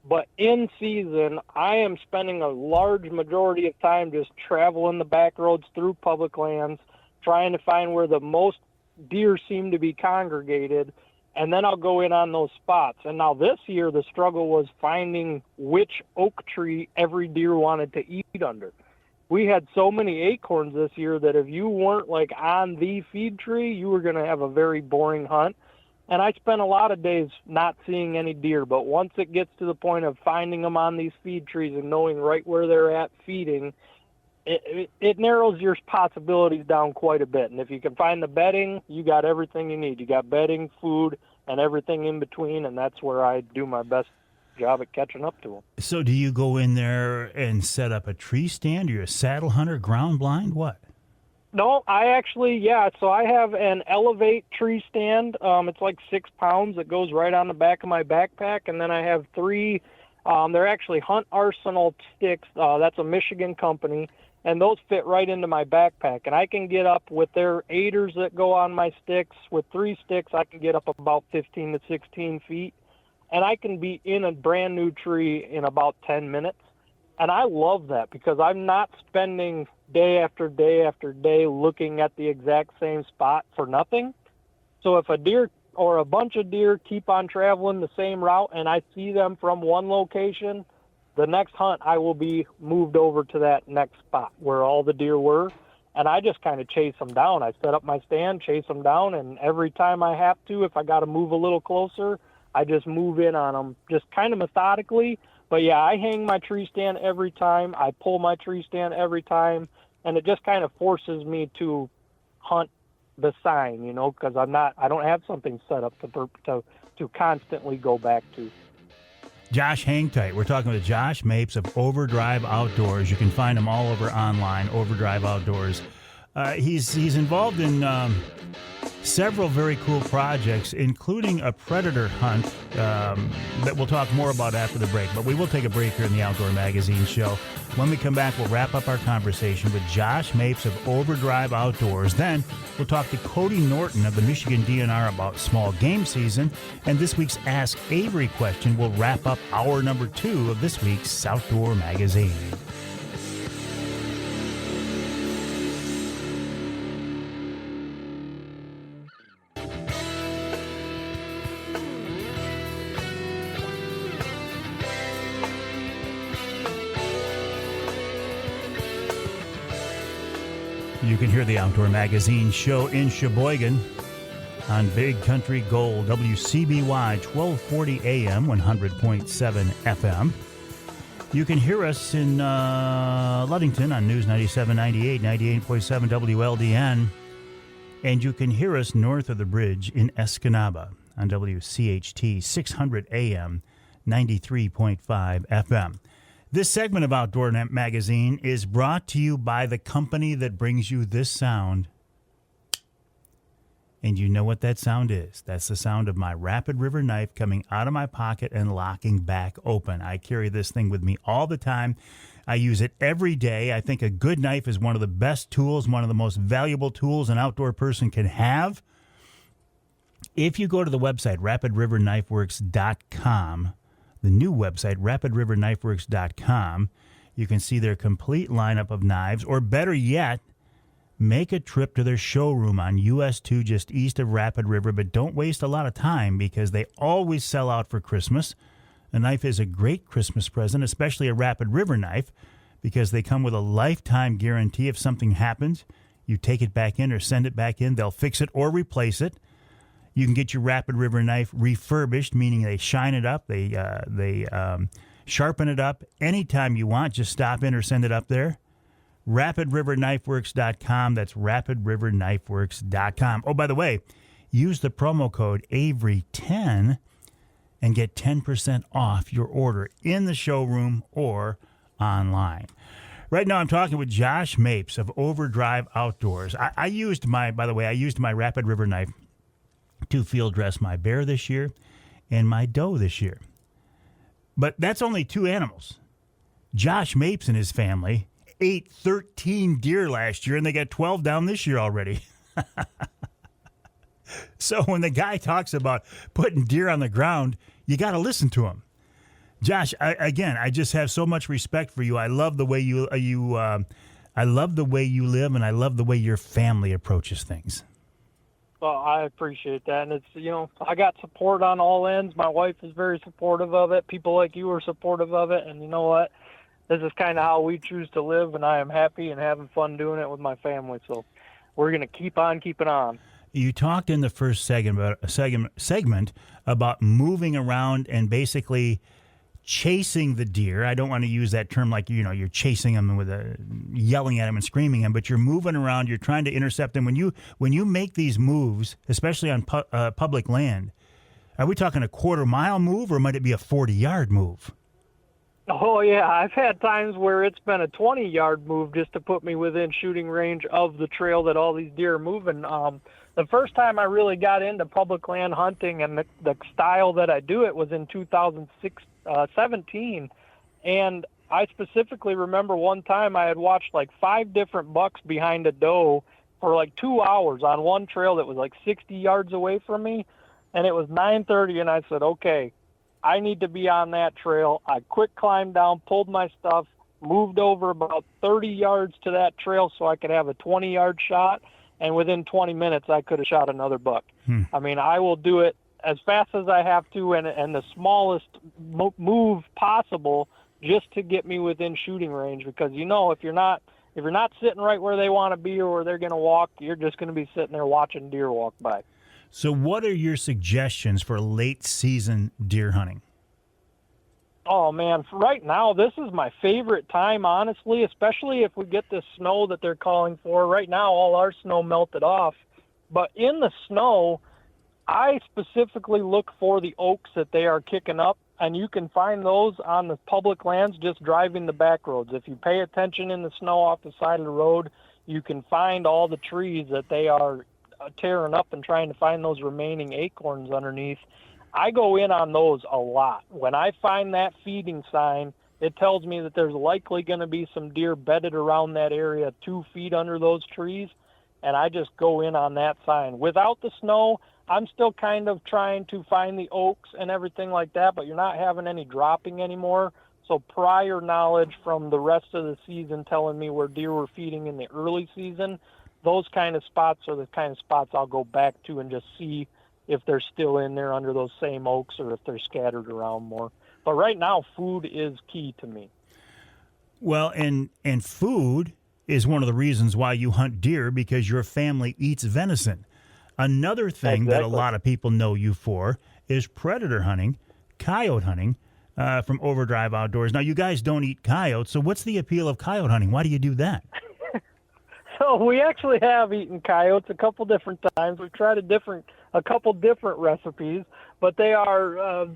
But in season, I am spending a large majority of time just traveling the back roads through public lands, trying to find where the most deer seem to be congregated, and then I'll go in on those spots. And now this year, the struggle was finding which oak tree every deer wanted to eat under. We had so many acorns this year that if you weren't like on the feed tree, you were going to have a very boring hunt. And I spent a lot of days not seeing any deer, but once it gets to the point of finding them on these feed trees and knowing right where they're at feeding, it narrows your possibilities down quite a bit. And if you can find the bedding, you got everything you need. You got bedding, food, and everything in between, and that's where I do my best job at catching up to them. So do you go in there and set up a tree stand? You're a saddle hunter, ground blind, what? No, so I have an Elevate tree stand. It's like 6 pounds. It goes right on the back of my backpack. And then I have 3, they're actually Hunt Arsenal sticks. That's a Michigan company. And those fit right into my backpack. And I can get up with their aiders that go on my sticks. With 3 sticks, I can get up about 15 to 16 feet. And I can be in a brand new tree in about 10 minutes. And I love that because I'm not spending day after day after day looking at the exact same spot for nothing. So if a deer or a bunch of deer keep on traveling the same route and I see them from one location, the next hunt I will be moved over to that next spot where all the deer were. And I just kind of chase them down. I set up my stand, chase them down, and every time I have to, if I got to move a little closer, I just move in on them just kind of methodically. But yeah, I hang my tree stand every time. I pull my tree stand every time. And it just kind of forces me to hunt the sign, because I don't have something set up to constantly go back to. Josh, hang tight. We're talking with Josh Mapes of Overdrive Outdoors. You can find him all over online, Overdrive Outdoors. He's involved in several very cool projects, including a predator hunt that we'll talk more about after the break. But we will take a break here in the Outdoor Magazine show. When we come back, we'll wrap up our conversation with Josh Mapes of Overdrive Outdoors. Then we'll talk to Cody Norton of the Michigan DNR about small game season. And this week's Ask Avery question will wrap up hour number 2 of this week's Outdoor Magazine. You can hear the Outdoor Magazine show in Sheboygan on Big Country Gold, WCBY 1240 AM, 100.7 FM. You can hear us in Ludington on News 97.98, 98.7 WLDN. And you can hear us north of the bridge in Escanaba on WCHT 600 AM, 93.5 FM. This segment of Outdoor Magazine is brought to you by the company that brings you this sound. And you know what that sound is. That's the sound of my Rapid River knife coming out of my pocket and locking back open. I carry this thing with me all the time. I use it every day. I think a good knife is one of the best tools, one of the most valuable tools an outdoor person can have. If you go to the website, rapidriverknifeworks.com, the new website, rapidriverknifeworks.com, you can see their complete lineup of knives, or better yet, make a trip to their showroom on US 2 just east of Rapid River, but don't waste a lot of time because they always sell out for Christmas. A knife is a great Christmas present, especially a Rapid River knife, because they come with a lifetime guarantee. If something happens, you take it back in or send it back in, they'll fix it or replace it. You can get your Rapid River knife refurbished, meaning they shine it up, they sharpen it up anytime you want. Just stop in or send it up there. RapidRiverKnifeWorks.com. That's RapidRiverKnifeWorks.com. Oh, by the way, use the promo code Avery10 and get 10% off your order in the showroom or online. Right now I'm talking with Josh Mapes of Overdrive Outdoors. I used my Rapid River knife to field dress my bear this year and my doe this year. But that's only 2 animals. Josh Mapes and his family ate 13 deer last year, and they got 12 down this year already. So when the guy talks about putting deer on the ground, you got to listen to him. Josh, I just have so much respect for you. I love the way I love the way you live, and I love the way your family approaches things. Well, I appreciate that. And it's, I got support on all ends. My wife is very supportive of it. People like you are supportive of it. And you know what? This is kind of how we choose to live, and I am happy and having fun doing it with my family. So we're going to keep on keeping on. You talked in the first segment about moving around and basically chasing the deer. I don't want to use that term like, you're chasing them with yelling at them and screaming them, but you're moving around, you're trying to intercept them. When you make these moves, especially on public land, are we talking a quarter-mile move, or might it be a 40-yard move? Oh, yeah. I've had times where it's been a 20-yard move just to put me within shooting range of the trail that all these deer are moving. The first time I really got into public land hunting and the style that I do it was in 2017. And I specifically remember one time I had watched like 5 different bucks behind a doe for like 2 hours on one trail that was like 60 yards away from me. And it was 9:30, and I said, okay, I need to be on that trail. I quick climbed down, pulled my stuff, moved over about 30 yards to that trail so I could have a 20-yard shot, and within 20 minutes I could have shot another buck. I mean, I will do it as fast as I have to and the smallest move possible just to get me within shooting range, because if you're not sitting right where they want to be or where they're going to walk, you're just going to be sitting there watching deer walk by. So what are your suggestions for late season deer hunting? Oh, man, right now, this is my favorite time, honestly, especially if we get this snow that they're calling for. Right now, all our snow melted off, But in the snow, I specifically look for the oaks that they are kicking up, and you can find those on the public lands just driving the back roads. If you pay attention in the snow off the side of the road, you can find all the trees that they are tearing up and trying to find those remaining acorns underneath. I go in on those a lot. When I find that feeding sign, it tells me that there's likely going to be some deer bedded around that area 2 feet under those trees, and I just go in on that sign. Without the snow, I'm still kind of trying to find the oaks and everything like that, but you're not having any dropping anymore. So prior knowledge from the rest of the season telling me where deer were feeding in the early season, those kind of spots are the kind of spots I'll go back to and just see if they're still in there under those same oaks or if they're scattered around more. But right now, food is key to me. Well, and food is one of the reasons why you hunt deer, because your family eats venison. Another thing that a lot of people know you for is predator hunting, coyote hunting from Overdrive Outdoors. Now, you guys don't eat coyotes, so what's the appeal of coyote hunting? Why do you do that? So we actually have eaten coyotes a couple different times. We've tried a couple different recipes, but they are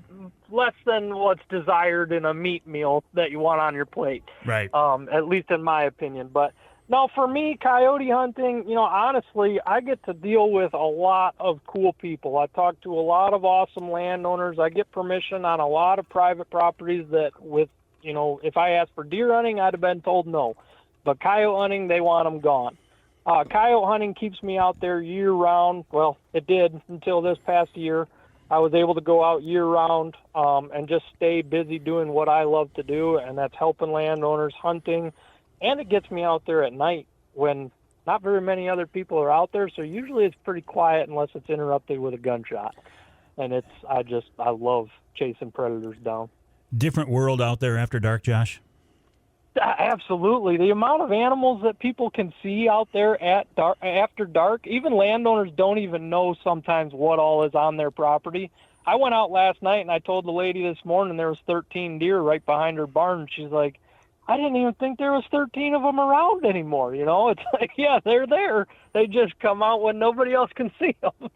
less than what's desired in a meat meal that you want on your plate. Right. At least in my opinion. But no, for me, coyote hunting, honestly, I get to deal with a lot of cool people. I talk to a lot of awesome landowners. I get permission on a lot of private properties that if I asked for deer hunting, I'd have been told no. But coyote hunting, they want them gone. Coyote hunting keeps me out there year-round. Well, it did until this past year. I was able to go out year-round and just stay busy doing what I love to do, and that's helping landowners, hunting. And it gets me out there at night when not very many other people are out there, so usually it's pretty quiet unless it's interrupted with a gunshot. And I love chasing predators down. Different world out there after dark, Josh? Absolutely. The amount of animals that people can see out there after dark, even landowners don't even know sometimes what all is on their property. I went out last night and I told the lady this morning there was 13 deer right behind her barn. She's like, I didn't even think there was 13 of them around anymore. It's like, yeah, they're there. They just come out when nobody else can see them.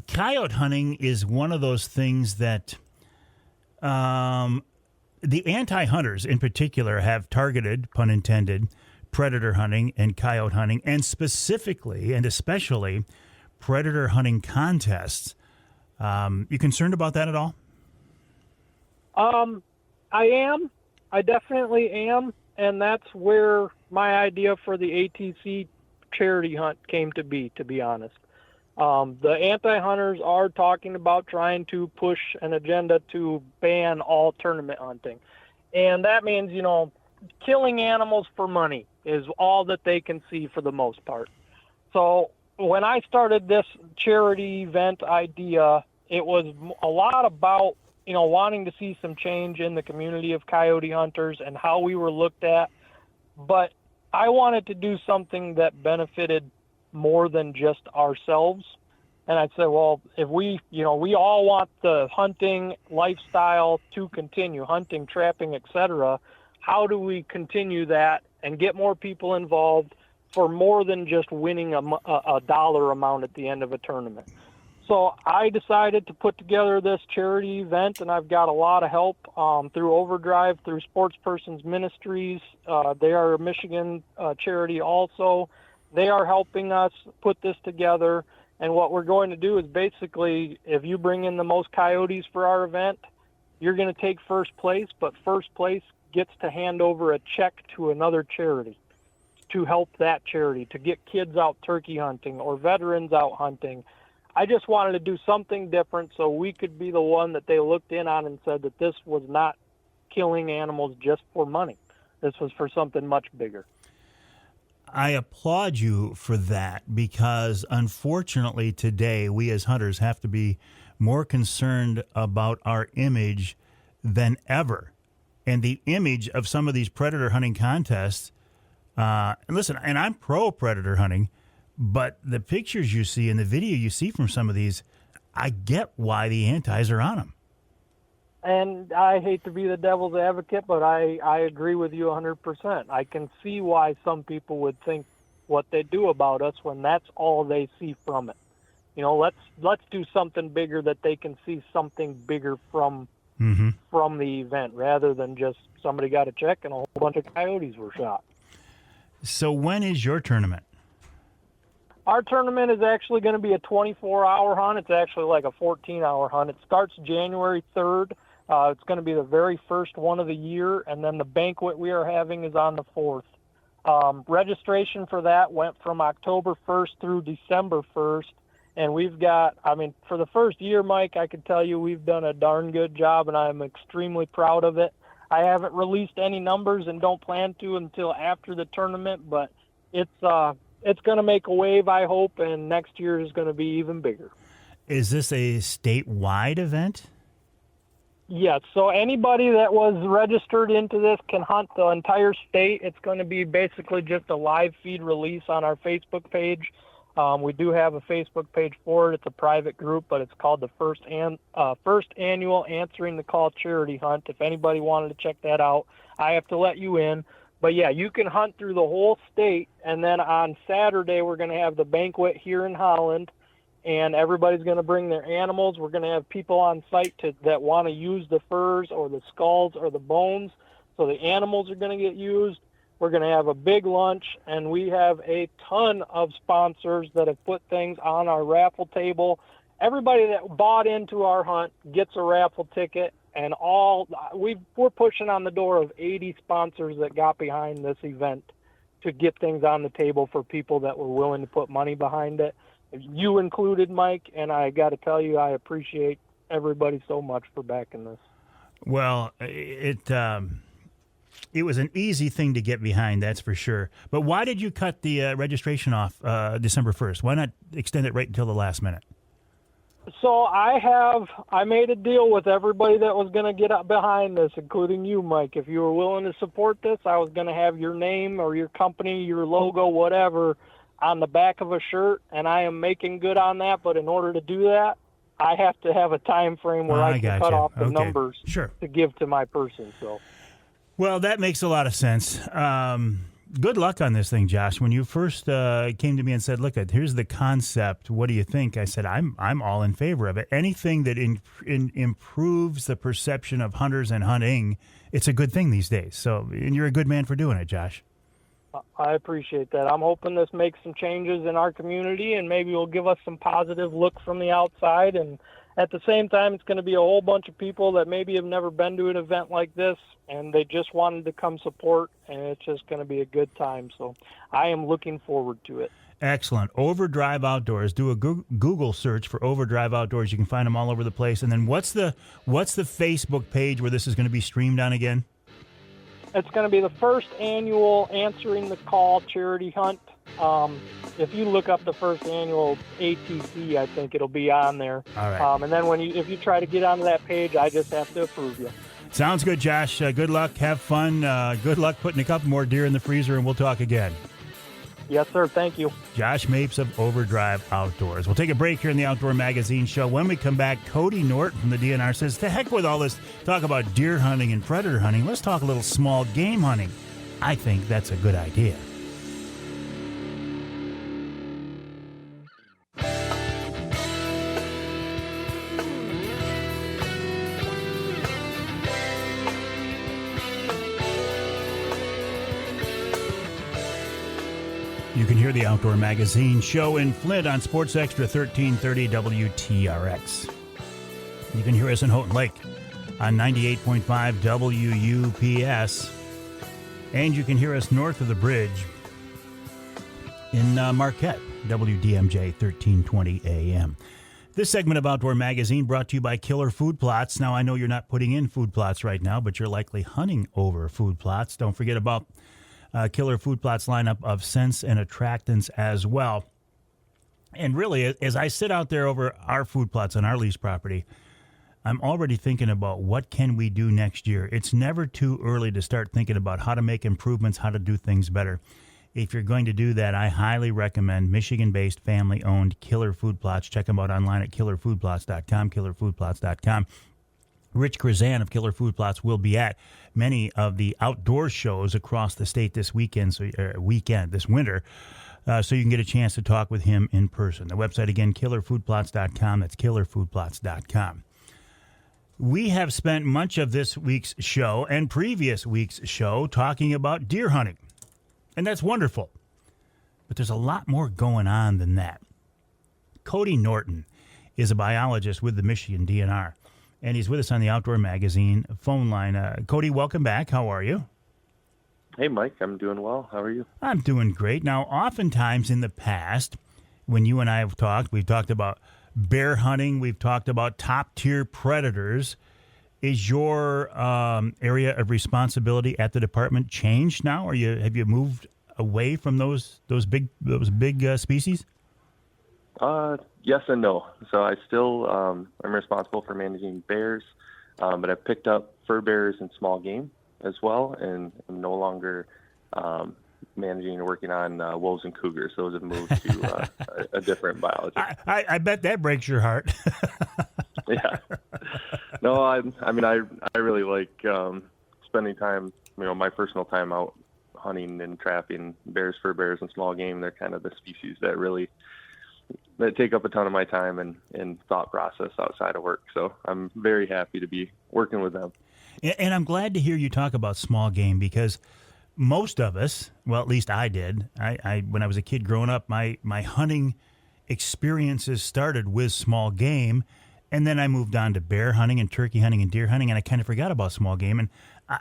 Coyote hunting is one of those things that the anti-hunters in particular have targeted, pun intended, predator hunting and coyote hunting, and specifically and especially predator hunting contests. You concerned about that at all? I am. I definitely am. And that's where my idea for the ATC charity hunt came to be honest. The anti-hunters are talking about trying to push an agenda to ban all tournament hunting. And that means, killing animals for money is all that they can see for the most part. So when I started this charity event idea, it was a lot about, wanting to see some change in the community of coyote hunters and how we were looked at. But I wanted to do something that benefited more than just ourselves. And I'd say, well, if we all want the hunting lifestyle to continue, hunting, trapping, etc., how do we continue that and get more people involved for more than just winning a dollar amount at the end of a tournament? So I decided to put together this charity event, and I've got a lot of help through Overdrive, through Sports Persons Ministries. They are a Michigan charity also. They are helping us put this together. And what we're going to do is basically, if you bring in the most coyotes for our event, you're going to take first place, but first place gets to hand over a check to another charity to help that charity, to get kids out turkey hunting or veterans out hunting. I just wanted to do something different so we could be the one that they looked in on and said that this was not killing animals just for money. This was for something much bigger. I applaud you for that because, unfortunately, today we as hunters have to be more concerned about our image than ever. And the image of some of these predator hunting contests, and listen, and I'm pro-predator hunting, but the pictures you see and the video you see from some of these, I get why the antis are on them. And I hate to be the devil's advocate, but I agree with you 100%. I can see why some people would think what they do about us when that's all they see from it. You know, let's do something bigger that they can see something bigger from the event, rather than just somebody got a check and a whole bunch of coyotes were shot. So when is your tournament? Our tournament is actually going to be a 24-hour hunt. It's actually like a 14-hour hunt. It starts January 3rd. It's going to be the very first one of the year, and then the banquet we are having is on the 4th. Registration for that went from October 1st through December 1st, and we've got, I mean, for the first year, Mike, I can tell you we've done a darn good job, and I'm extremely proud of it. I haven't released any numbers and don't plan to until after the tournament, but it's going to make a wave, I hope, and next year is going to be even bigger. Is this a statewide event? Yes, so anybody that was registered into this can hunt the entire state. It's going to be basically just a live feed release on our Facebook page. We do have a Facebook page for it. It's a private group, but it's called the First Annual Answering the Call Charity Hunt. If anybody wanted to check that out, I have to let you in. But, yeah, you can hunt through the whole state, and then on Saturday we're going to have the banquet here in Holland, and everybody's going to bring their animals. We're going to have people on site that want to use the furs or the skulls or the bones, so the animals are going to get used. We're going to have a big lunch, and we have a ton of sponsors that have put things on our raffle table. Everybody that bought into our hunt gets a raffle ticket, and we're pushing on the door of 80 sponsors that got behind this event to get things on the table for people that were willing to put money behind it. You included, Mike, and I got to tell you, I appreciate everybody so much for backing this. Well, it was an easy thing to get behind, that's for sure. But why did you cut the registration off December 1st? Why not extend it right until the last minute? So I made a deal with everybody that was going to get up behind this, including you, Mike. If you were willing to support this, I was going to have your name or your company, your logo, whatever, on the back of a shirt, and I am making good on that. But in order to do that, I have to have a time frame where I can cut off the numbers to give to my person. So, well, that makes a lot of sense. Good luck on this thing, Josh. When you first came to me and said, "Look, here's the concept. What do you think?" I said, "I'm all in favor of it. Anything that improves the perception of hunters and hunting, it's a good thing these days." So, and you're a good man for doing it, Josh. I appreciate that. I'm hoping this makes some changes in our community, and maybe will give us some positive look from the outside. And at the same time, it's going to be a whole bunch of people that maybe have never been to an event like this, and they just wanted to come support, and it's just going to be a good time. So I am looking forward to it. Excellent. Overdrive Outdoors. Do a Google search for Overdrive Outdoors. You can find them all over the place. And then what's the Facebook page where this is going to be streamed on again? It's going to be the First Annual Answering the Call Charity Hunt. If you look up the First Annual ATC, I think it'll be on there. All right. And then if you try to get onto that page, I just have to approve you. Sounds good, Josh. Good luck. Have fun. Good luck putting a couple more deer in the freezer, and we'll talk again. Yes, sir. Thank you. Josh Mapes of Overdrive Outdoors. We'll take a break here in the Outdoor Magazine show. When we come back, Cody Norton from the DNR says, to heck with all this talk about deer hunting and predator hunting. Let's talk a little small game hunting. I think that's a good idea. You can hear the Outdoor Magazine show in Flint on Sports Extra 1330 WTRX. You can hear us in Houghton Lake on 98.5 WUPS. And you can hear us north of the bridge in Marquette, WDMJ 1320 AM. This segment of Outdoor Magazine brought to you by Killer Food Plots. Now, I know you're not putting in food plots right now, but you're likely hunting over food plots. Don't forget about Killer Food Plots lineup of scents and attractants as well. And really, as I sit out there over our food plots on our lease property, I'm already thinking about what can we do next year. It's never too early to start thinking about how to make improvements, how to do things better. If you're going to do that, I highly recommend Michigan-based, family-owned Killer Food Plots. Check them out online at killerfoodplots.com, killerfoodplots.com. Rich Krazan of Killer Food Plots will be at many of the outdoor shows across the state this weekend, this winter. so you can get a chance to talk with him in person. The website, again, killerfoodplots.com. That's killerfoodplots.com. We have spent much of this week's show and previous week's show talking about deer hunting, and that's wonderful. But there's a lot more going on than that. Cody Norton is a biologist with the Michigan DNR, and he's with us on the Outdoor Magazine phone line. Cody, welcome back. How are you? Hey, Mike. I'm doing well. How are you? I'm doing great. Now, oftentimes in the past, when you and I have talked, we've talked about bear hunting. We've talked about top-tier predators. Is your area of responsibility at the department changed now? Have you moved away from those big species? Yes and no. So I still am responsible for managing bears, but I've picked up fur bears and small game as well, and I'm no longer managing and working on wolves and cougars. Those have moved to a different biology. I bet that breaks your heart. Yeah. No, I mean, I really like spending time, my personal time out hunting and trapping bears, fur bears, and small game. They're kind of the species that take up a ton of my time and thought process outside of work. So I'm very happy to be working with them. And I'm glad to hear you talk about small game, because most of us, well, at least I did, I when I was a kid growing up, my hunting experiences started with small game, and then I moved on to bear hunting and turkey hunting and deer hunting, and I kind of forgot about small game. And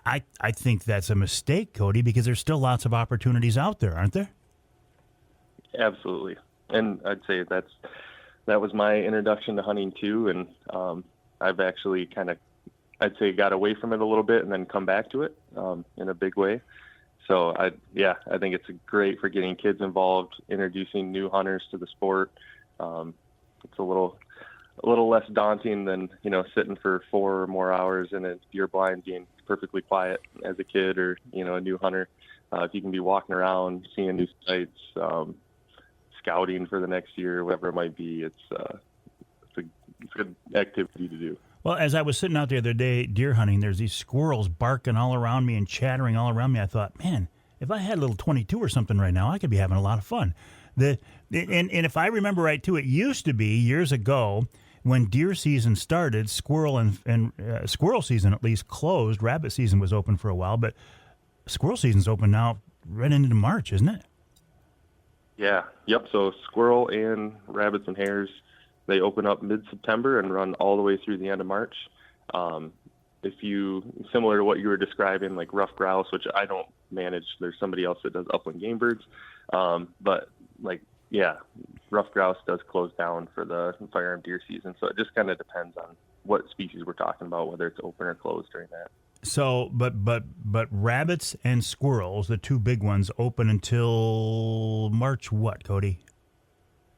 I think that's a mistake, Cody, because there's still lots of opportunities out there, aren't there? Absolutely. And I'd say that was my introduction to hunting too, and I've actually I'd say got away from it a little bit and then come back to it in a big way. So I think it's great for getting kids involved, introducing new hunters to the sport. It's a little less daunting than sitting for 4 or more hours in a deer blind being perfectly quiet as a kid or a new hunter. If you can be walking around, seeing new sites, scouting for the next year, whatever it might be, it's a good activity to do. Well, as I was sitting out the other day deer hunting, there's these squirrels barking all around me and chattering all around me. I thought, man, if I had a little 22 or something right now, I could be having a lot of fun. And if I remember right, too, it used to be years ago when deer season started, squirrel and squirrel season at least closed. Rabbit season was open for a while, but squirrel season's open now right into March, isn't it? Yeah. Yep. So squirrel and rabbits and hares, they open up mid-September and run all the way through the end of March. Similar to what you were describing, like rough grouse, which I don't manage, there's somebody else that does upland game birds. But rough grouse does close down for the firearm deer season. So it just kind of depends on what species we're talking about, whether it's open or closed during that. So, but rabbits and squirrels, the two big ones, open until March what, Cody?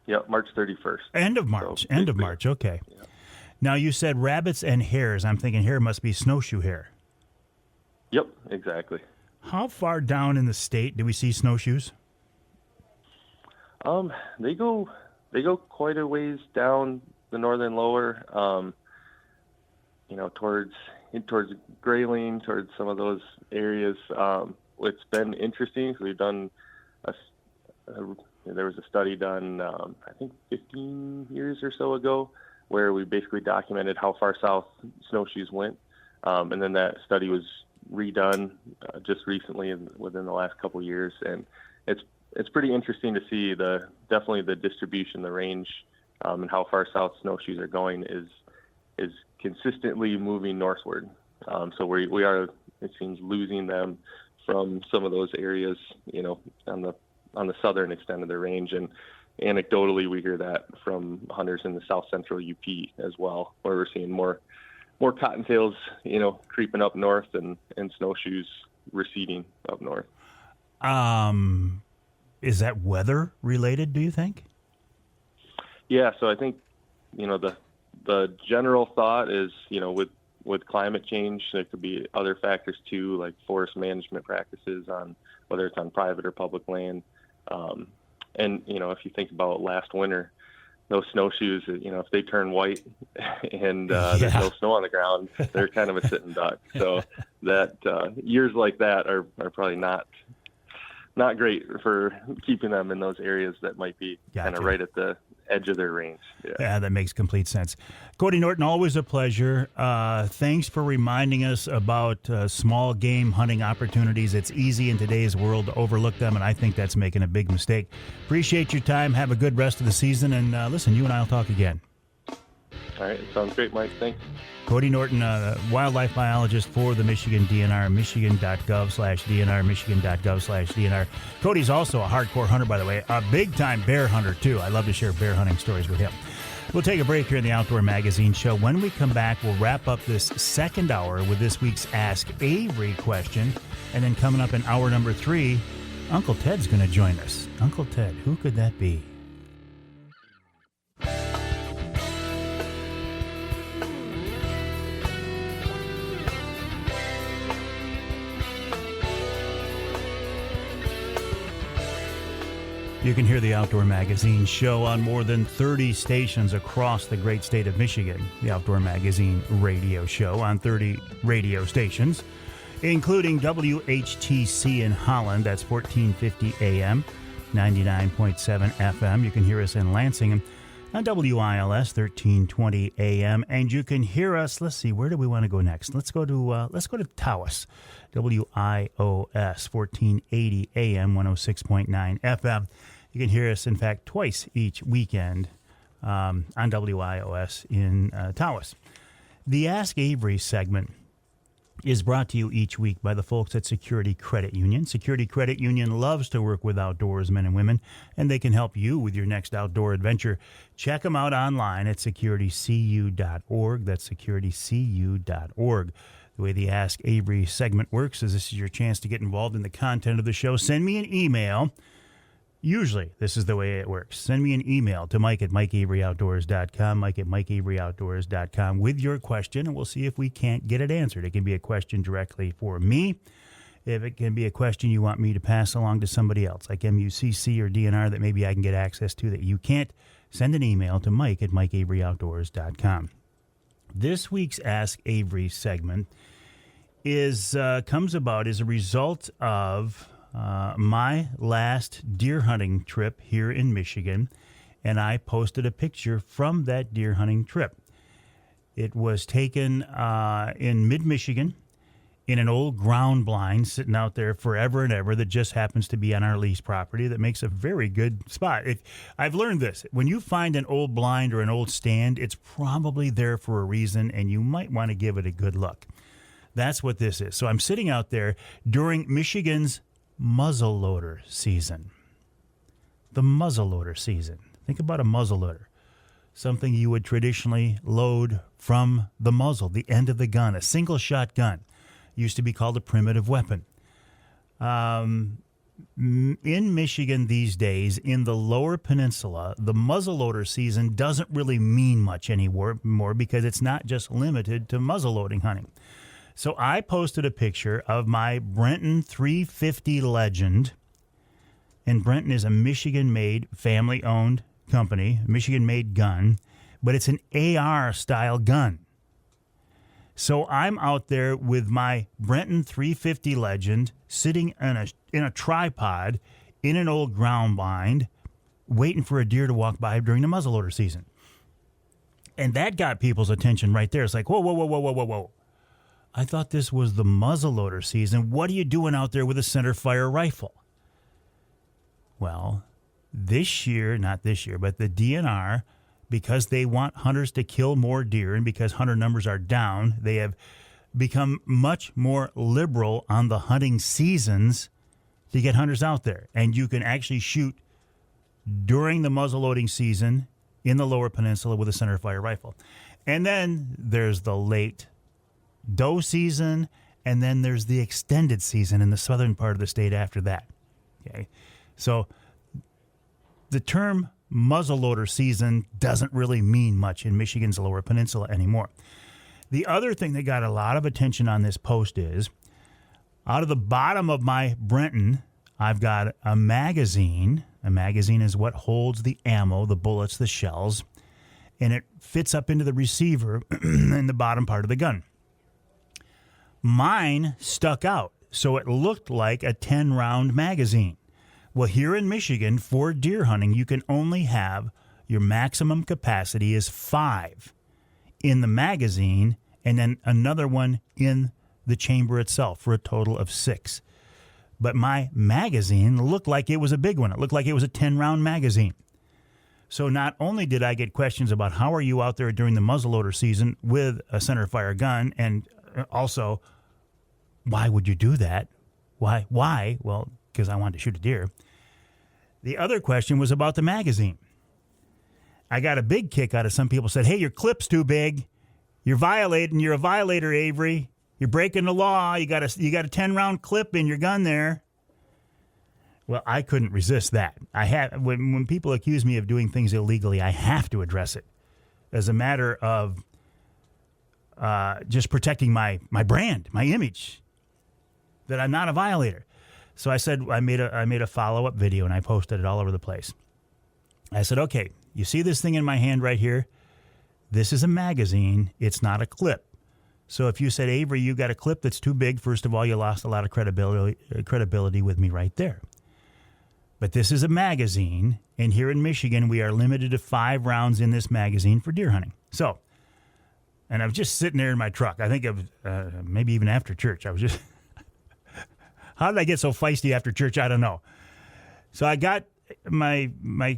Yep, March 31st. End of March. So, End of March. Okay. Yeah. Now, you said rabbits and hares. I'm thinking hare must be snowshoe hare. Yep, exactly. How far down in the state do we see snowshoes? They go quite a ways down the northern lower, towards Grayling, towards some of those areas. It's been interesting. So we've done there was a study done, I think 15 years or so ago, where we basically documented how far south snowshoes went. And then that study was redone just recently within the last couple of years. And it's pretty interesting to see definitely the distribution, the range, and how far south snowshoes are going is consistently moving northward. So we are, it seems, losing them from some of those areas, on the southern extent of their range. And anecdotally, we hear that from hunters in the south central UP as well, where we're seeing more cottontails, creeping up north and snowshoes receding up north. Is that weather related, do you think? Yeah, so I think, the general thought is, with climate change, there could be other factors too, like forest management practices on whether it's on private or public land. And, if you think about last winter, those snowshoes, if they turn white and there's no snow on the ground, they're kind of a sitting duck. So that years like that are probably not not great for keeping them in those areas that might be kind Gotcha. of right at the edge of their range. Yeah, that makes complete sense. Cody Norton, always a pleasure. Thanks for reminding us about small game hunting opportunities. It's easy in today's world to overlook them, and I think that's making a big mistake. Appreciate your time. Have a good rest of the season, and listen, you and I will talk again. All right. Sounds great, Mike. Thanks. Cody Norton, wildlife biologist for the Michigan DNR, michigan.gov/DNR, michigan.gov/DNR. Cody's also a hardcore hunter, by the way, a big-time bear hunter, too. I love to share bear hunting stories with him. We'll take a break here in the Outdoor Magazine Show. When we come back, we'll wrap up this second hour with this week's Ask Avery question. And then coming up in hour number 3, Uncle Ted's going to join us. Uncle Ted, who could that be? You can hear the Outdoor Magazine Show on more than 30 stations across the great state of Michigan. The Outdoor Magazine Radio Show on 30 radio stations, including WHTC in Holland. That's 1450 AM, 99.7 FM. You can hear us in Lansing on WILS 1320 AM, and you can hear us. Let's see, where do we want to go next? Let's go to Taos, WIOS 1480 AM, 106.9 FM. You can hear us, in fact, twice each weekend on WIOS in Taos. The Ask Avery segment is brought to you each week by the folks at Security Credit Union. Security Credit Union loves to work with outdoorsmen and women, and they can help you with your next outdoor adventure. Check them out online at securitycu.org. That's securitycu.org. The way the Ask Avery segment works is this is your chance to get involved in the content of the show. Send me an email. Usually, this is the way it works. Send me an email to mike@mikeaveryoutdoors.com, mike@mikeaveryoutdoors.com with your question, and we'll see if we can't get it answered. It can be a question directly for me. If it can be a question you want me to pass along to somebody else, like MUCC or DNR, that maybe I can get access to that you can't, send an email to mike@mikeaveryoutdoors.com. This week's Ask Avery segment comes about as a result of my last deer hunting trip here in Michigan, and I posted a picture from that deer hunting trip. It was taken in mid-Michigan in an old ground blind sitting out there forever and ever that just happens to be on our lease property that makes a very good spot. I've learned this. When you find an old blind or an old stand, it's probably there for a reason, and you might want to give it a good look. That's what this is. So I'm sitting out there during Michigan's muzzleloader season. The muzzleloader season. Think about a muzzleloader. Something you would traditionally load from the muzzle, the end of the gun, a single shot gun. Used to be called a primitive weapon. In Michigan these days, in the lower peninsula, the muzzleloader season doesn't really mean much anymore because it's not just limited to muzzleloading hunting. So I posted a picture of my Brenton 350 Legend, and Brenton is a Michigan-made, family-owned company, Michigan-made gun, but it's an AR-style gun. So I'm out there with my Brenton 350 Legend sitting in a tripod in an old ground blind, waiting for a deer to walk by during the muzzleloader season. And that got people's attention right there. It's like, whoa, whoa, whoa, whoa, whoa, whoa, whoa. I thought this was the muzzleloader season. What are you doing out there with a centerfire rifle? Well, not this year, but the DNR, because they want hunters to kill more deer and because hunter numbers are down, they have become much more liberal on the hunting seasons to get hunters out there. And you can actually shoot during the muzzleloading season in the lower peninsula with a centerfire rifle. And then there's the late doe season, and then there's the extended season in the southern part of the state after that. Okay, so the term muzzleloader season doesn't really mean much in Michigan's lower peninsula anymore. The other thing that got a lot of attention on this post is, out of the bottom of my Brenton, I've got a magazine. A magazine is what holds the ammo, the bullets, the shells, and it fits up into the receiver in the bottom part of the gun. Mine stuck out, so it looked like a 10-round magazine. Well, here in Michigan, for deer hunting, you can only have your maximum capacity is 5 in the magazine and then another one in the chamber itself for a total of 6. But my magazine looked like it was a big one. It looked like it was a 10-round magazine. So not only did I get questions about how are you out there during the muzzleloader season with a centerfire gun, and also, why would you do that? Why? Well, because I wanted to shoot a deer. The other question was about the magazine. I got a big kick out of some people said, hey, your clip's too big. You're violating. You're a violator, Avery. You're breaking the law. You got a 10-round clip in your gun there. Well, I couldn't resist that. When people accuse me of doing things illegally, I have to address it as a matter of just protecting my brand, my image, that I'm not a violator. So I said I made a follow-up video and I posted it all over the place. I said, okay, you see this thing in my hand right here? This is a magazine. It's not a clip. So if you said, Avery, you got a clip that's too big, first of all, you lost a lot of credibility with me right there. But this is a magazine, and here in Michigan, we are limited to 5 rounds in this magazine for deer hunting. So, and I was just sitting there in my truck. I think of maybe even after church. I was just, how did I get so feisty after church? I don't know. So I got my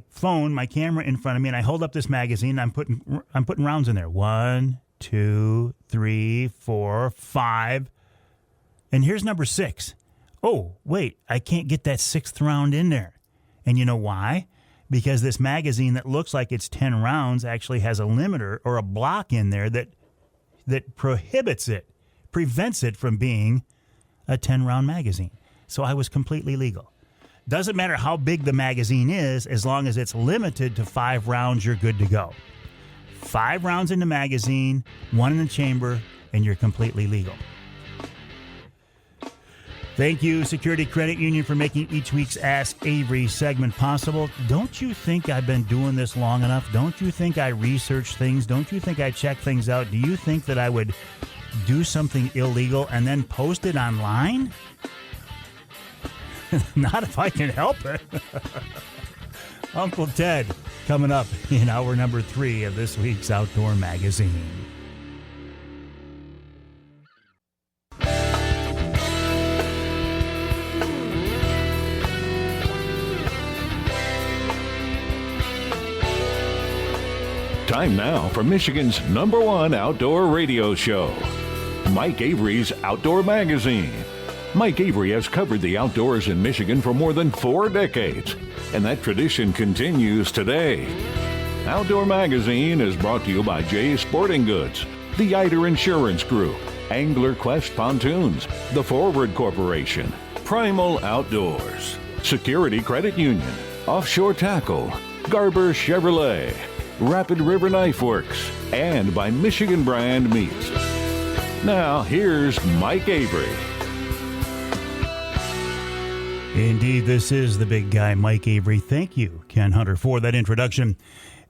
phone, my camera in front of me, and I hold up this magazine. I'm putting rounds in there. 1, 2, 3, 4, 5, and here's number 6. Oh, wait, I can't get that 6th round in there. And you know why? Because this magazine that looks like it's 10 rounds actually has a limiter or a block in there that prevents it from being a 10-round magazine. So I was completely legal. Doesn't matter how big the magazine is, as long as it's limited to 5 rounds, you're good to go. 5 rounds in the magazine, 1 in the chamber, and you're completely legal. Thank you, Security Credit Union, for making each week's Ask Avery segment possible. Don't you think I've been doing this long enough? Don't you think I research things? Don't you think I check things out? Do you think that I would do something illegal and then post it online? Not if I can help it. Uncle Ted, coming up in hour number 3 of this week's Outdoor Magazine. Time now for Michigan's #1 outdoor radio show, Mike Avery's Outdoor Magazine. Mike Avery has covered the outdoors in Michigan for more than 4 decades, and that tradition continues today. Outdoor Magazine is brought to you by Jay's Sporting Goods, the Eider Insurance Group, Angler Quest Pontoons, the Forward Corporation, Primal Outdoors, Security Credit Union, Offshore Tackle, Garber Chevrolet, Rapid River Knife Works, and by Michigan Brand Meats. Now, here's Mike Avery. Indeed, this is the big guy, Mike Avery. Thank you, Ken Hunter, for that introduction.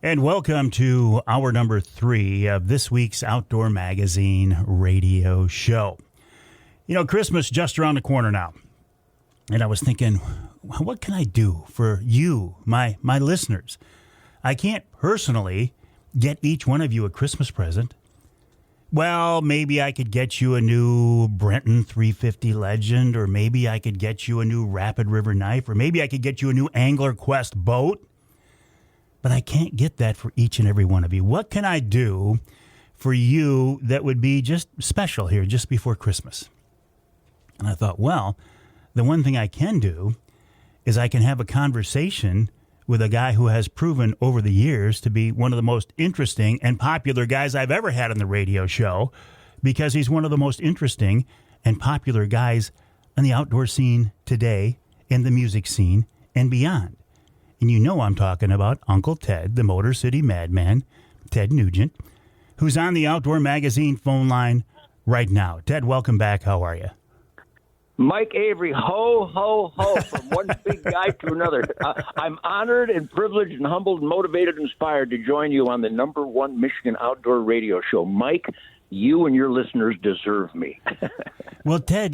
And welcome to hour number 3 of this week's Outdoor Magazine radio show. You know, Christmas just around the corner now. And I was thinking, what can I do for you, my listeners? I can't personally get each one of you a Christmas present. Well, maybe I could get you a new Brenton 350 Legend, or maybe I could get you a new Rapid River knife, or maybe I could get you a new Angler Quest boat. But I can't get that for each and every one of you. What can I do for you that would be just special here just before Christmas? And I thought, well, the one thing I can do is I can have a conversation with a guy who has proven over the years to be one of the most interesting and popular guys I've ever had on the radio show, because he's one of the most interesting and popular guys on the outdoor scene today, in the music scene, and beyond. And you know I'm talking about Uncle Ted, the Motor City Madman, Ted Nugent, who's on the Outdoor Magazine phone line right now. Ted, welcome back. How are you? Mike Avery, ho, ho, ho, from one big guy to another. I'm honored and privileged and humbled and motivated and inspired to join you on the #1 Michigan outdoor radio show. Mike, You and your listeners deserve me. Well, Ted,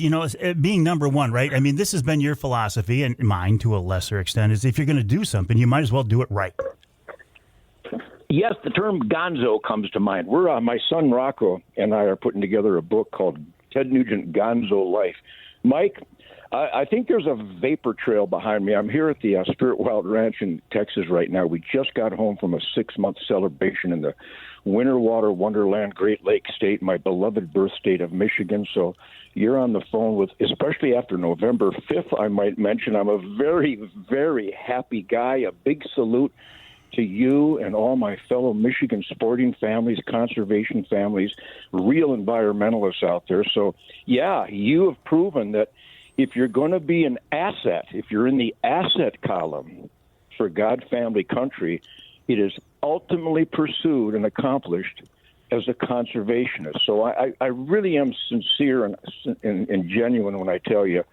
being number one, right? I mean, this has been your philosophy, and mine to a lesser extent, is if you're going to do something, you might as well do it right. Yes, the term gonzo comes to mind. My son Rocco and I are putting together a book called Ted Nugent Gonzo Life. Mike, I think there's a vapor trail behind me. I'm here at the Spirit Wild Ranch in Texas right now. We just got home from a 6-month celebration in the Winter Water Wonderland Great Lakes State, my beloved birth state of Michigan. So you're on the phone with, especially after November 5th, I might mention, I'm a very, very happy guy. A big salute to you and all my fellow Michigan sporting families, conservation families, real environmentalists out there. So, yeah, you have proven that if you're going to be an asset, if you're in the asset column for God, family, country, it is ultimately pursued and accomplished as a conservationist. So I really am sincere and genuine when I tell you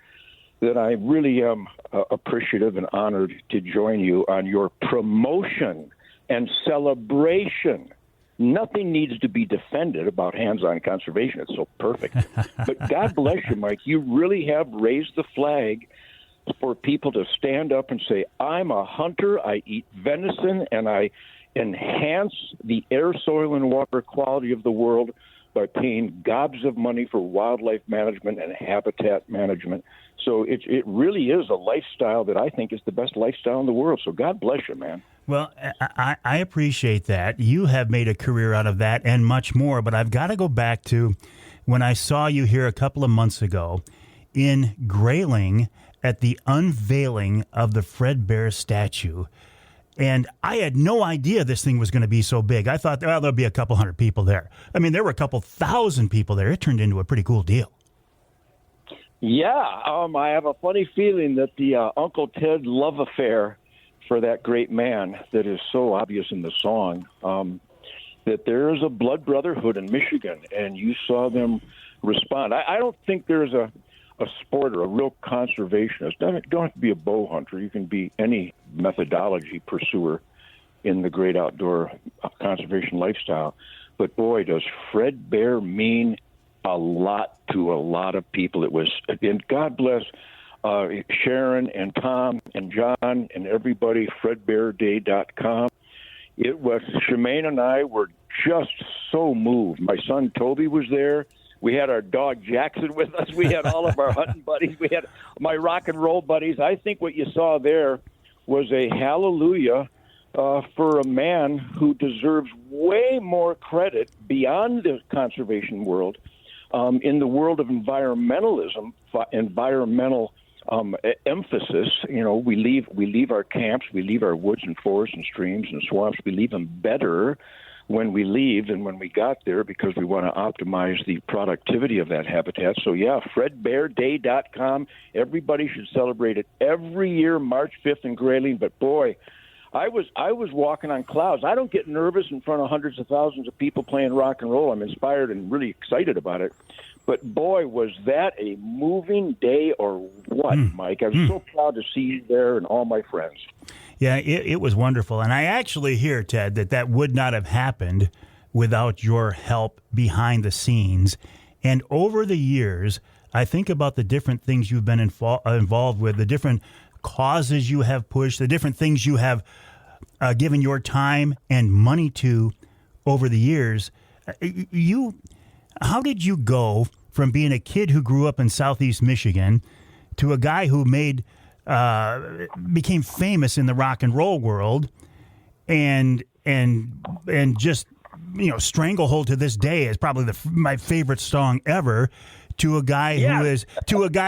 that I really am appreciative and honored to join you on your promotion and celebration. Nothing needs to be defended about hands-on conservation. It's so perfect. But God bless you, Mike. You really have raised the flag for people to stand up and say, I'm a hunter, I eat venison, and I enhance the air, soil, and water quality of the world by paying gobs of money for wildlife management and habitat management. So it really is a lifestyle that I think is the best lifestyle in the world. So God bless you, man. Well, I appreciate that. You have made a career out of that and much more, but I've got to go back to when I saw you here a couple of months ago in Grayling at the unveiling of the Fred Bear statue. And I had no idea this thing was going to be so big. I thought, well, there'll be a couple hundred people there. I mean, there were a couple thousand people there. It turned into a pretty cool deal. Yeah, I have a funny feeling that the Uncle Ted love affair for that great man that is so obvious in the song, that there is a blood brotherhood in Michigan, and you saw them respond. I don't think there's a sporter, a real conservationist. Don't have to be a bow hunter. You can be any methodology pursuer in the great outdoor conservation lifestyle. But boy, does Fred Bear mean a lot to a lot of people. It was, and God bless Sharon and Tom and John and everybody, FredBearDay.com. It was, Shemaine and I were just so moved. My son Toby was there. We had our dog Jackson with us. We had all of our hunting buddies. We had my rock and roll buddies. I think what you saw there was a hallelujah for a man who deserves way more credit beyond the conservation world, in the world of environmentalism, environmental emphasis. You know, we leave our camps, we leave our woods and forests and streams and swamps. We leave them better when we leave than when we got there, because we want to optimize the productivity of that habitat. So yeah, FredBearDay.com. Everybody should celebrate it every year, March 5th in Grayling. But boy, I was walking on clouds. I don't get nervous in front of hundreds of thousands of people playing rock and roll. I'm inspired and really excited about it. But boy, was that a moving day or what, Mike? I was so proud to see you there and all my friends. Yeah, it was wonderful. And I actually hear, Ted, that would not have happened without your help behind the scenes. And over the years, I think about the different things you've been involved with, the different causes you have pushed, the different things you have given your time and money to over the years. How did you go from being a kid who grew up in Southeast Michigan to a guy who became famous in the rock and roll world, and just, you know, Stranglehold to this day is probably my favorite song ever, to a guy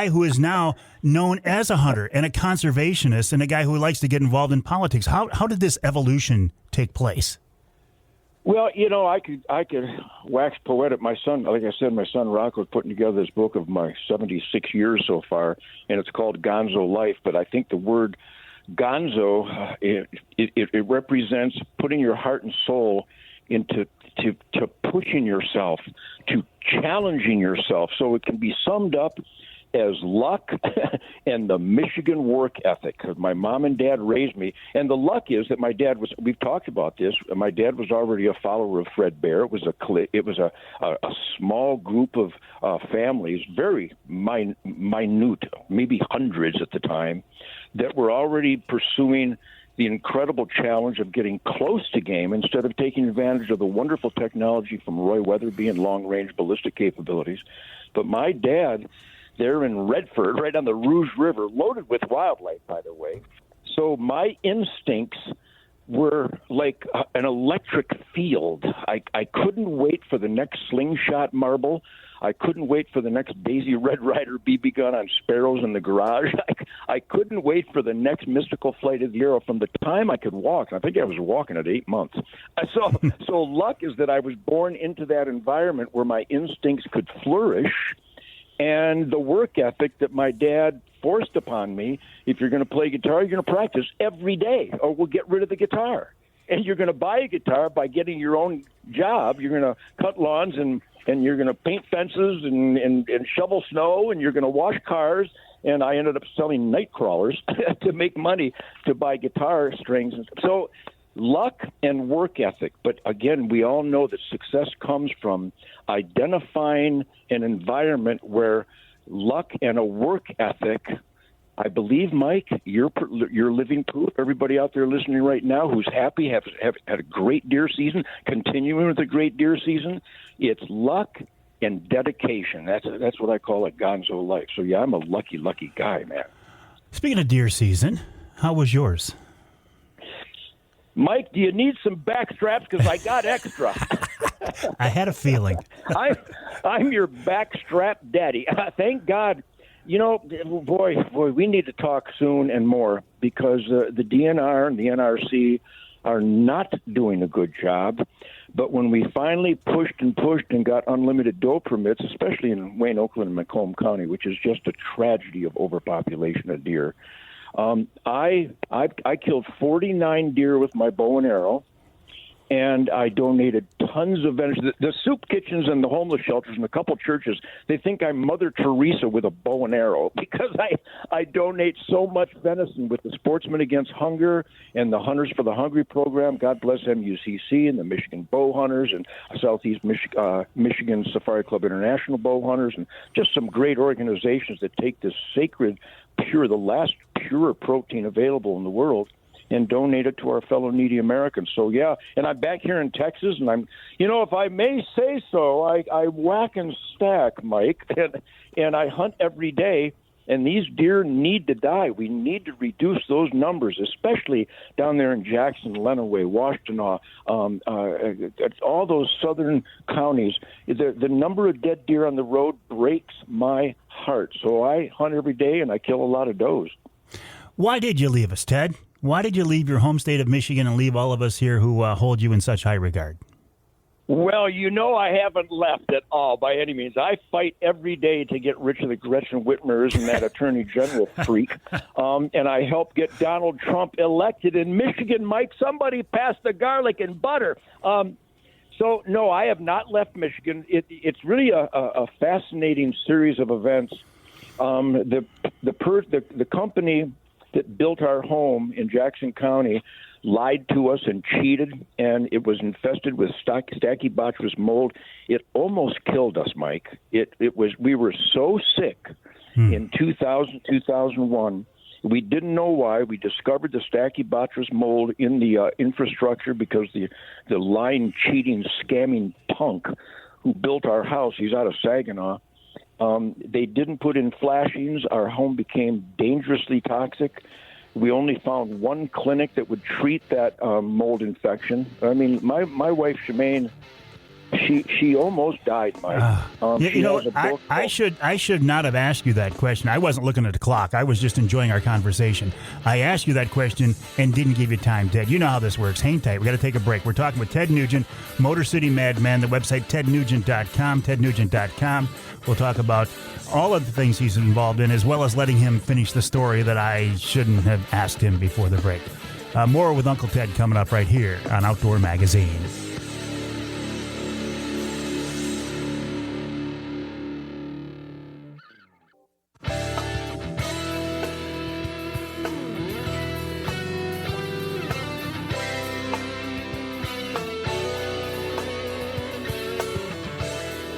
who is now known as a hunter and a conservationist and a guy who likes to get involved in politics? How did this evolution take place? Well, you know, I could wax poetic. My son, like I said, my son Rocco is putting together this book of my 76 years so far, and it's called Gonzo Life. But I think the word gonzo, it represents putting your heart and soul into to pushing yourself, to challenging yourself. So it can be summed up as luck and the Michigan work ethic. Because my mom and dad raised me, and the luck is that my dad was. We've talked about this. My dad was already a follower of Fred Bear. It was a small group of families, very minute, maybe hundreds at the time, that were already pursuing the incredible challenge of getting close to game instead of taking advantage of the wonderful technology from Roy Weatherby and long-range ballistic capabilities. But my dad, there in Redford, right on the Rouge River, loaded with wildlife, by the way. So my instincts were like an electric field. I couldn't wait for the next slingshot marble. I couldn't wait for the next Daisy Red Ryder BB gun on sparrows in the garage. I couldn't wait for the next mystical flight of the arrow from the time I could walk. I think I was walking at 8 months. So luck is that I was born into that environment where my instincts could flourish, and the work ethic that my dad forced upon me. If you're going to play guitar, you're going to practice every day, or we'll get rid of the guitar. And you're going to buy a guitar by getting your own job. You're going to cut lawns and you're going to paint fences and shovel snow, and you're going to wash cars. And I ended up selling night crawlers to make money to buy guitar strings. So luck and work ethic. But again, we all know that success comes from identifying an environment where luck and a work ethic. I believe, Mike, you're living proof. Everybody out there listening right now who's happy, have had a great deer season, continuing with a great deer season, it's luck and dedication. That's what I call a gonzo life. So, yeah, I'm a lucky guy, man. Speaking of deer season, how was yours? Mike, do you need some back straps? Because I got extra. I had a feeling. I'm your backstrap daddy. Thank God. You know, boy, we need to talk soon and more, because the DNR and the NRC are not doing a good job. But when we finally pushed and got unlimited doe permits, especially in Wayne, Oakland, and Macomb County, which is just a tragedy of overpopulation of deer, I killed 49 deer with my bow and arrow. And I donated tons of venison. The soup kitchens and the homeless shelters and a couple churches, they think I'm Mother Teresa with a bow and arrow, because I donate so much venison with the Sportsmen Against Hunger and the Hunters for the Hungry program. God bless MUCC and the Michigan Bow Hunters and Southeast Michigan Safari Club International Bow Hunters, and just some great organizations that take this sacred, the last pure protein available in the world, and donate it to our fellow needy Americans. So, yeah, and I'm back here in Texas, and I'm, if I may say so, I whack and stack, Mike, and I hunt every day, and these deer need to die. We need to reduce those numbers, especially down there in Jackson, Lenawee, Washtenaw, all those southern counties. The number of dead deer on the road breaks my heart. So I hunt every day, and I kill a lot of does. Why did you leave us, Ted? Why did you leave your home state of Michigan and leave all of us here who hold you in such high regard? Well, I haven't left at all by any means. I fight every day to get rid of the Gretchen Whitmers and that Attorney General freak. And I helped get Donald Trump elected in Michigan. Mike, somebody passed the garlic and butter. So, no, I have not left Michigan. It's really a fascinating series of events. The company that built our home in Jackson County lied to us and cheated, and it was infested with Stachybotrys mold. It almost killed us, Mike. We were so sick in 2001. We didn't know why. We discovered the Stachybotrys mold in the infrastructure because the lying, cheating, scamming punk who built our house, he's out of Saginaw, they didn't put in flashings. Our home became dangerously toxic. We only found one clinic that would treat that mold infection. I mean, my wife, Shemaine, she almost died, Mike. I should not have asked you that question. I wasn't looking at the clock. I was just enjoying our conversation. I asked you that question and didn't give you time, Ted. You know how this works. Hang tight. We got to take a break. We're talking with Ted Nugent, Motor City Madman, the website tednugent.com, tednugent.com. We'll talk about all of the things he's involved in, as well as letting him finish the story that I shouldn't have asked him before the break. More with Uncle Ted coming up right here on Outdoor Magazine.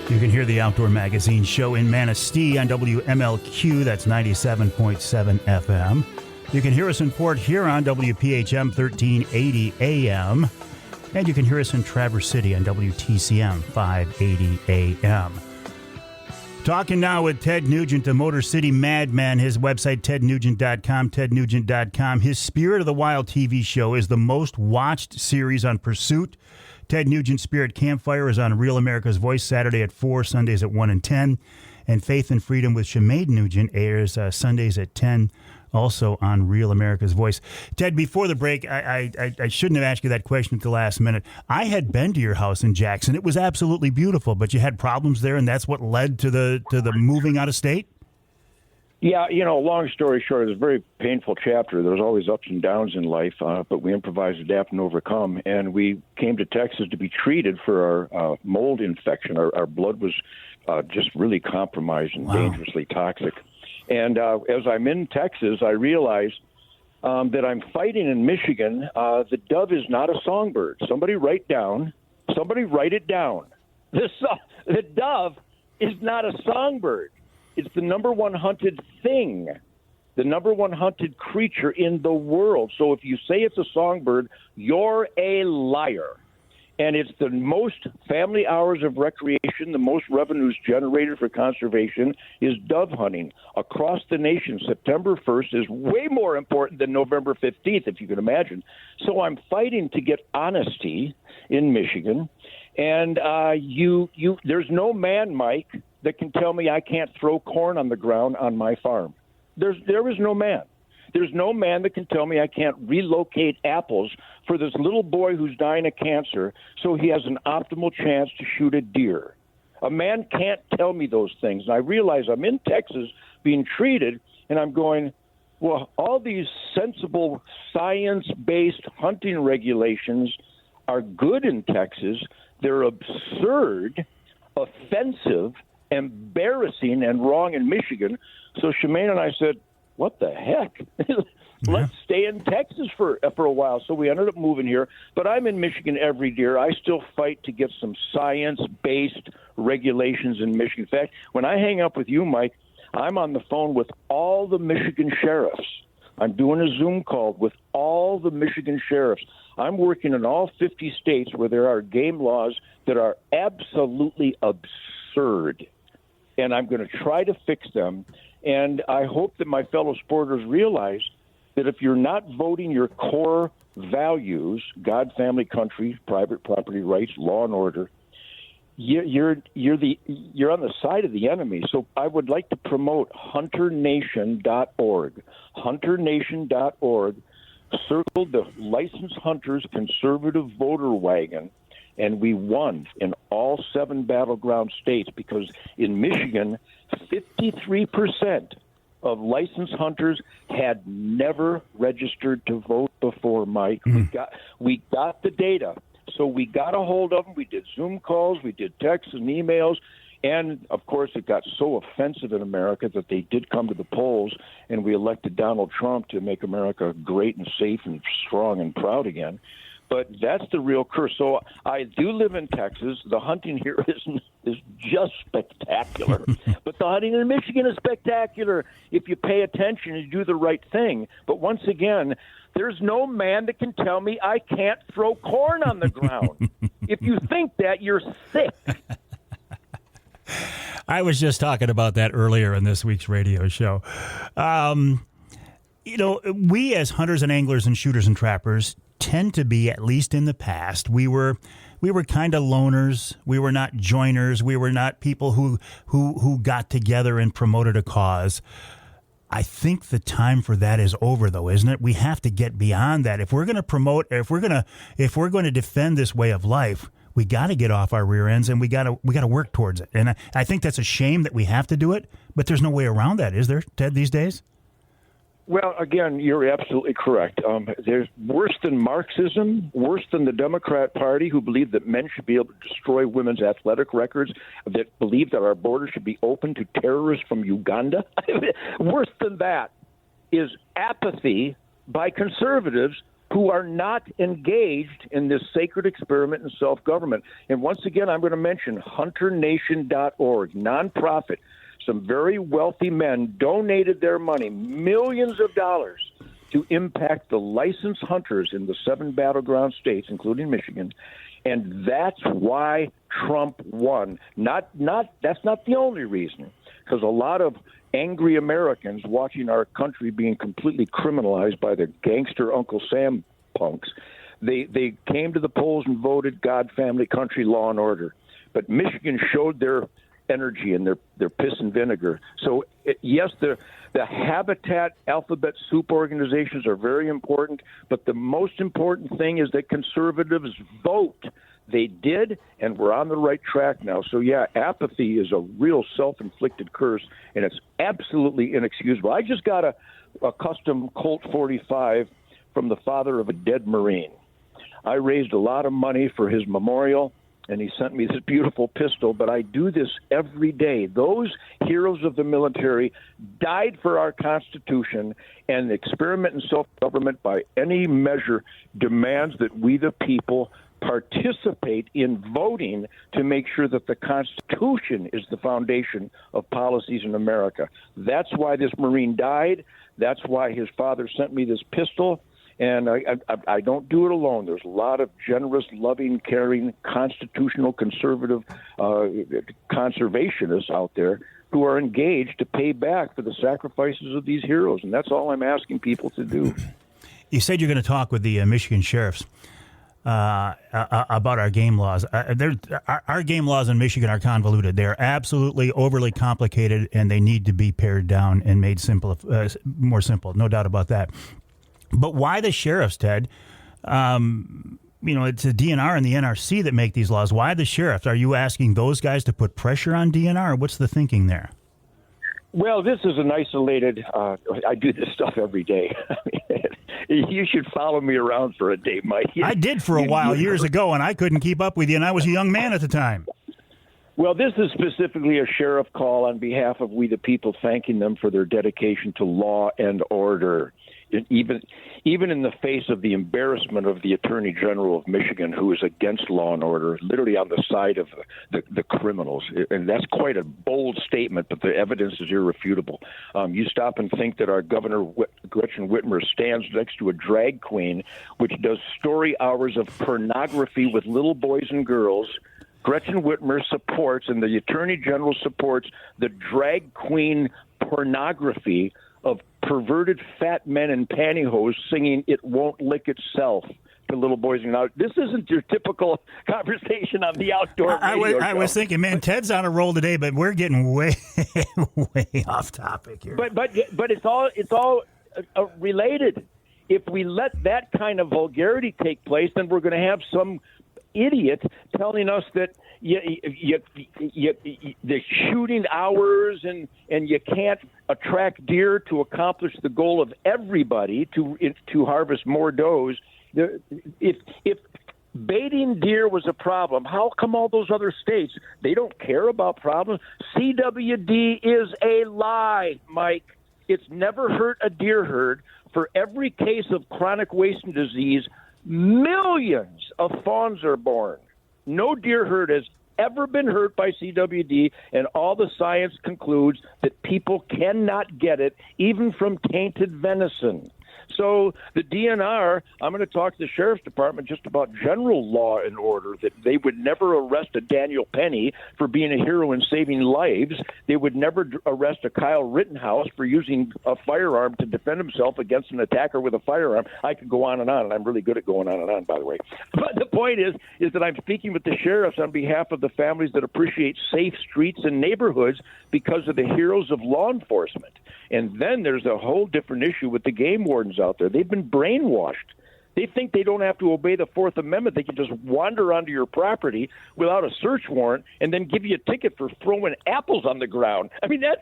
You can hear the Outdoor Magazine show in Manistee on WMLQ, that's 97.7 FM. You can hear us in Port Huron, WPHM 1380 AM. And you can hear us in Traverse City on WTCM 580 AM. Talking now with Ted Nugent, the Motor City Madman. His website, tednugent.com, tednugent.com. His Spirit of the Wild TV show is the most watched series on Pursuit. Ted Nugent's Spirit Campfire is on Real America's Voice Saturday at 4, Sundays at 1 and 10. And Faith and Freedom with Sinead Nugent airs Sundays at 10, also on Real America's Voice. Ted, before the break, I shouldn't have asked you that question at the last minute. I had been to your house in Jackson. It was absolutely beautiful, but you had problems there, and that's what led to the moving out of state? Yeah, long story short, it was a very painful chapter. There's always ups and downs in life, but we improvise, adapt, and overcome. And we came to Texas to be treated for our mold infection. Our blood was just really compromised and dangerously toxic. And as I'm in Texas, I realize that I'm fighting in Michigan. The dove is not a songbird. Somebody write it down. The dove is not a songbird. It's the number one hunted thing, the number one hunted creature in the world. So if you say it's a songbird, you're a liar. And it's the most family hours of recreation, the most revenues generated for conservation is dove hunting. Across the nation, September 1st is way more important than November 15th, if you can imagine. So I'm fighting to get honesty in Michigan. And there's no man, Mike, that can tell me I can't throw corn on the ground on my farm. There is no man. There's no man that can tell me I can't relocate apples for this little boy who's dying of cancer so he has an optimal chance to shoot a deer. A man can't tell me those things. And I realize I'm in Texas being treated, and I'm going, well, all these sensible science-based hunting regulations are good in Texas. They're absurd, offensive, embarrassing, and wrong in Michigan. So Shemaine and I said, what the heck? Let's stay in Texas for a while. So we ended up moving here. But I'm in Michigan every year. I still fight to get some science-based regulations in Michigan. In fact, when I hang up with you, Mike, I'm on the phone with all the Michigan sheriffs. I'm doing a Zoom call with all the Michigan sheriffs. I'm working in all 50 states where there are game laws that are absolutely absurd. And I'm going to try to fix them. And I hope that my fellow sporters realize that if you're not voting your core values, God, family, country, private property rights, law and order, you're on the side of the enemy. So I would like to promote hunternation.org. Hunternation.org. Circle the licensed hunters conservative voter wagon. And we won in all 7 battleground states because in Michigan, 53% of licensed hunters had never registered to vote before, Mike. We got the data. So we got a hold of them. We did Zoom calls. We did texts and emails. And, of course, it got so offensive in America that they did come to the polls, and we elected Donald Trump to make America great and safe and strong and proud again. But that's the real curse. So I do live in Texas. The hunting here is just spectacular. But the hunting in Michigan is spectacular if you pay attention and do the right thing. But once again, there's no man that can tell me I can't throw corn on the ground. If you think that, you're sick. I was just talking about that earlier in this week's radio show. We as hunters and anglers and shooters and trappers tend to be, at least in the past, we were kind of loners. We were not joiners. We were not people who got together and promoted a cause. I think the time for that is over, though, isn't it? We have to get beyond that. If we're going to promote, if we're going to defend this way of life, we got to get off our rear ends and we got to work towards it. And I think that's a shame that we have to do it, but there's no way around that, is there, Ted, these days? Well, again, you're absolutely correct. There's worse than Marxism, worse than the Democrat Party, who believe that men should be able to destroy women's athletic records, that believe that our border should be open to terrorists from Uganda. Worse than that is apathy by conservatives who are not engaged in this sacred experiment in self-government. And once again, I'm going to mention hunternation.org, nonprofit. Some very wealthy men donated their money, millions of dollars, to impact the licensed hunters in the 7 battleground states, including Michigan. And that's why Trump won. That's not the only reason, because a lot of angry Americans watching our country being completely criminalized by the gangster Uncle Sam punks, they came to the polls and voted God, family, country, law, and order. But Michigan showed their energy and their piss and vinegar. So, yes, the Habitat alphabet soup organizations are very important, but the most important thing is that conservatives vote. They did, and we're on the right track now. So, yeah, apathy is a real self-inflicted curse, and it's absolutely inexcusable. I just got a custom Colt 45 from the father of a dead Marine. I raised a lot of money for his memorial, and he sent me this beautiful pistol, but I do this every day. Those heroes of the military died for our Constitution, and the experiment in self-government by any measure demands that we, the people, participate in voting to make sure that the Constitution is the foundation of policies in America. That's why this Marine died. That's why his father sent me this pistol. And I don't do it alone. There's a lot of generous, loving, caring, constitutional, conservative conservationists out there who are engaged to pay back for the sacrifices of these heroes. And that's all I'm asking people to do. You said you're going to talk with the Michigan sheriffs about our game laws. Our game laws in Michigan are convoluted. They are absolutely overly complicated, and they need to be pared down and made more simple. No doubt about that. But why the sheriffs, Ted? It's the DNR and the NRC that make these laws. Why the sheriffs? Are you asking those guys to put pressure on DNR? Or what's the thinking there? Well, this is an isolated. I do this stuff every day. You should follow me around for a day, Mike. I did for a while years ago, and I couldn't keep up with you, and I was a young man at the time. Well, this is specifically a sheriff call on behalf of we the people, thanking them for their dedication to law and order. Even in the face of the embarrassment of the Attorney General of Michigan, who is against law and order, literally on the side of the criminals. And that's quite a bold statement, but the evidence is irrefutable. You stop and think that our Governor Gretchen Whitmer stands next to a drag queen, which does story hours of pornography with little boys and girls. Gretchen Whitmer supports, and the Attorney General supports, the drag queen pornography of perverted fat men in pantyhose singing "It Won't Lick Itself" to little boys. Now, this isn't your typical conversation on the outdoor radio I was thinking, man, Ted's on a roll today, but we're getting way off topic here. But it's all related. If we let that kind of vulgarity take place, then we're going to have some idiot telling us that the shooting hours and you can't attract deer to accomplish the goal of everybody to harvest more does. If baiting deer was a problem, how come all those other states, they don't care about problems? CWD is a lie, Mike. It's never hurt a deer herd. For every case of chronic wasting disease, millions of fawns are born. No deer herd has ever been hurt by CWD, and all the science concludes that people cannot get it, even from tainted venison. So the DNR, I'm going to talk to the Sheriff's Department just about general law and order, that they would never arrest a Daniel Penny for being a hero and saving lives. They would never arrest a Kyle Rittenhouse for using a firearm to defend himself against an attacker with a firearm. I could go on, and I'm really good at going on, by the way. But the point is that I'm speaking with the sheriffs on behalf of the families that appreciate safe streets and neighborhoods because of the heroes of law enforcement. And then there's a whole different issue with the game wardens out there. They've been brainwashed. They think they don't have to obey the Fourth Amendment. They can just wander onto your property without a search warrant and then give you a ticket for throwing apples on the ground. I mean, that's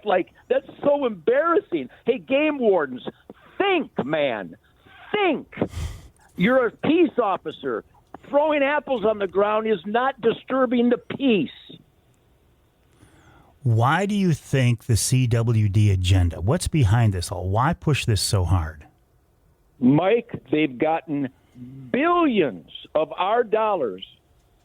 so embarrassing. Hey, game wardens, think, man. Think. You're a peace officer. Throwing apples on the ground is not disturbing the peace. Why do you think the CWD agenda? What's behind this all? Why push this so hard? Mike, they've gotten billions of our dollars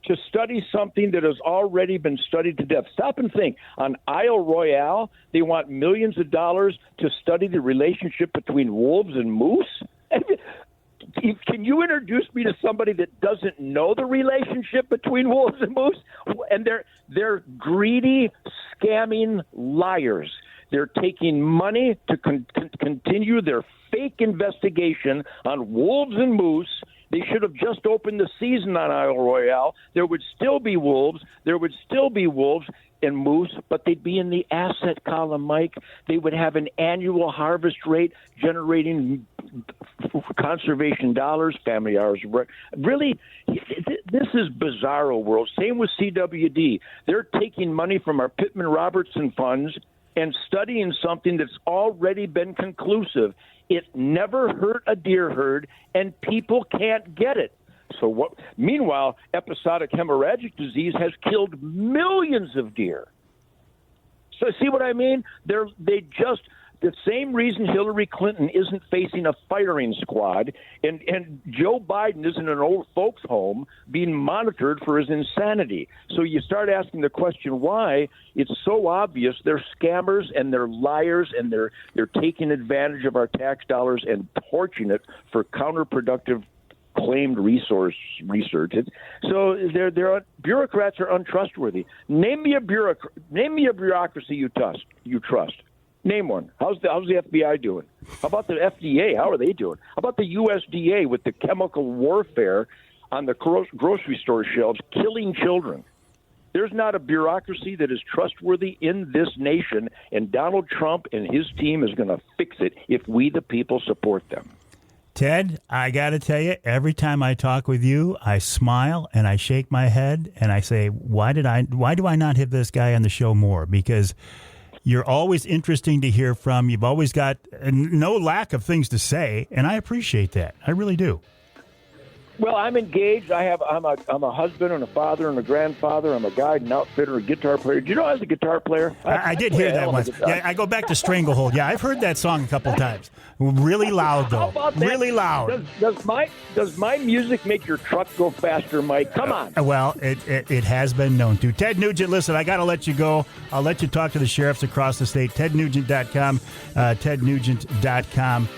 to study something that has already been studied to death. Stop and think. On Isle Royale, they want millions of dollars to study the relationship between wolves and moose. Can you introduce me to somebody that doesn't know the relationship between wolves and moose? And they're greedy, scamming liars. They're taking money to continue their fake investigation on wolves and moose. They should have just opened the season on Isle Royale. There would still be wolves. There would still be wolves and moose, but they'd be in the asset column, Mike. They would have an annual harvest rate generating conservation dollars, family hours. Really, this is bizarro world. Same with CWD. They're taking money from our Pittman-Robertson funds and studying something that's already been conclusive. It never hurt a deer herd, and people can't get it. So what? Meanwhile, episodic hemorrhagic disease has killed millions of deer. So see what I mean? They just the same reason Hillary Clinton isn't facing a firing squad, and Joe Biden isn't in an old folks' home being monitored for his insanity. So you start asking the question why. It's so obvious they're scammers and they're liars and they're taking advantage of our tax dollars and torching it for counterproductive claimed resource research. So bureaucrats are untrustworthy. Name me a bureaucracy you trust. Name one. How's the FBI doing? How about the FDA? How are they doing? How about the USDA with the chemical warfare on the grocery store shelves, killing children? There's not a bureaucracy that is trustworthy in this nation, and Donald Trump and his team is going to fix it if we, the people, support them. Ted, I got to tell you, every time I talk with you, I smile and I shake my head and I say, why do I not have this guy on the show more? Because you're always interesting to hear from. You've always got no lack of things to say, and I appreciate that. I really do. Well, I'm engaged. I'm a husband and a father and a grandfather. I'm a guide and outfitter, a guitar player. Do you know I was a guitar player? I did hear that once. Yeah, I go back to Stranglehold. Yeah, I've heard that song a couple times. Really loud, though. How about that? Really loud. Does my music make your truck go faster, Mike? Come on. Well, it has been known to. Ted Nugent, listen, I got to let you go. I'll let you talk to the sheriffs across the state. TedNugent.com, TedNugent.com.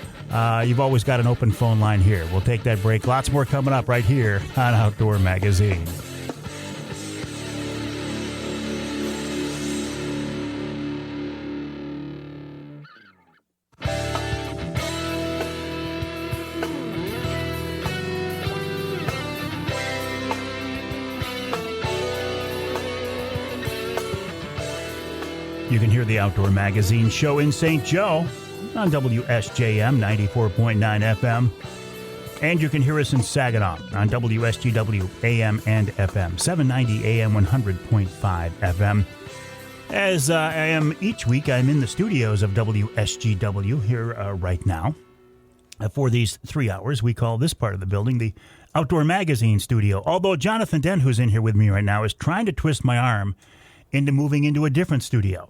You've always got an open phone line here. We'll take that break. Lots more coming up right here on Outdoor Magazine. You can hear the Outdoor Magazine show in St. Joe on WSJM 94.9 FM. And you can hear us in Saginaw on WSGW AM and FM, 790 AM, 100.5 FM. As I am each week, I'm in the studios of WSGW here right now. For these 3 hours, we call this part of the building the Outdoor Magazine studio. Although Jonathan Dent, who's in here with me right now, is trying to twist my arm into moving into a different studio.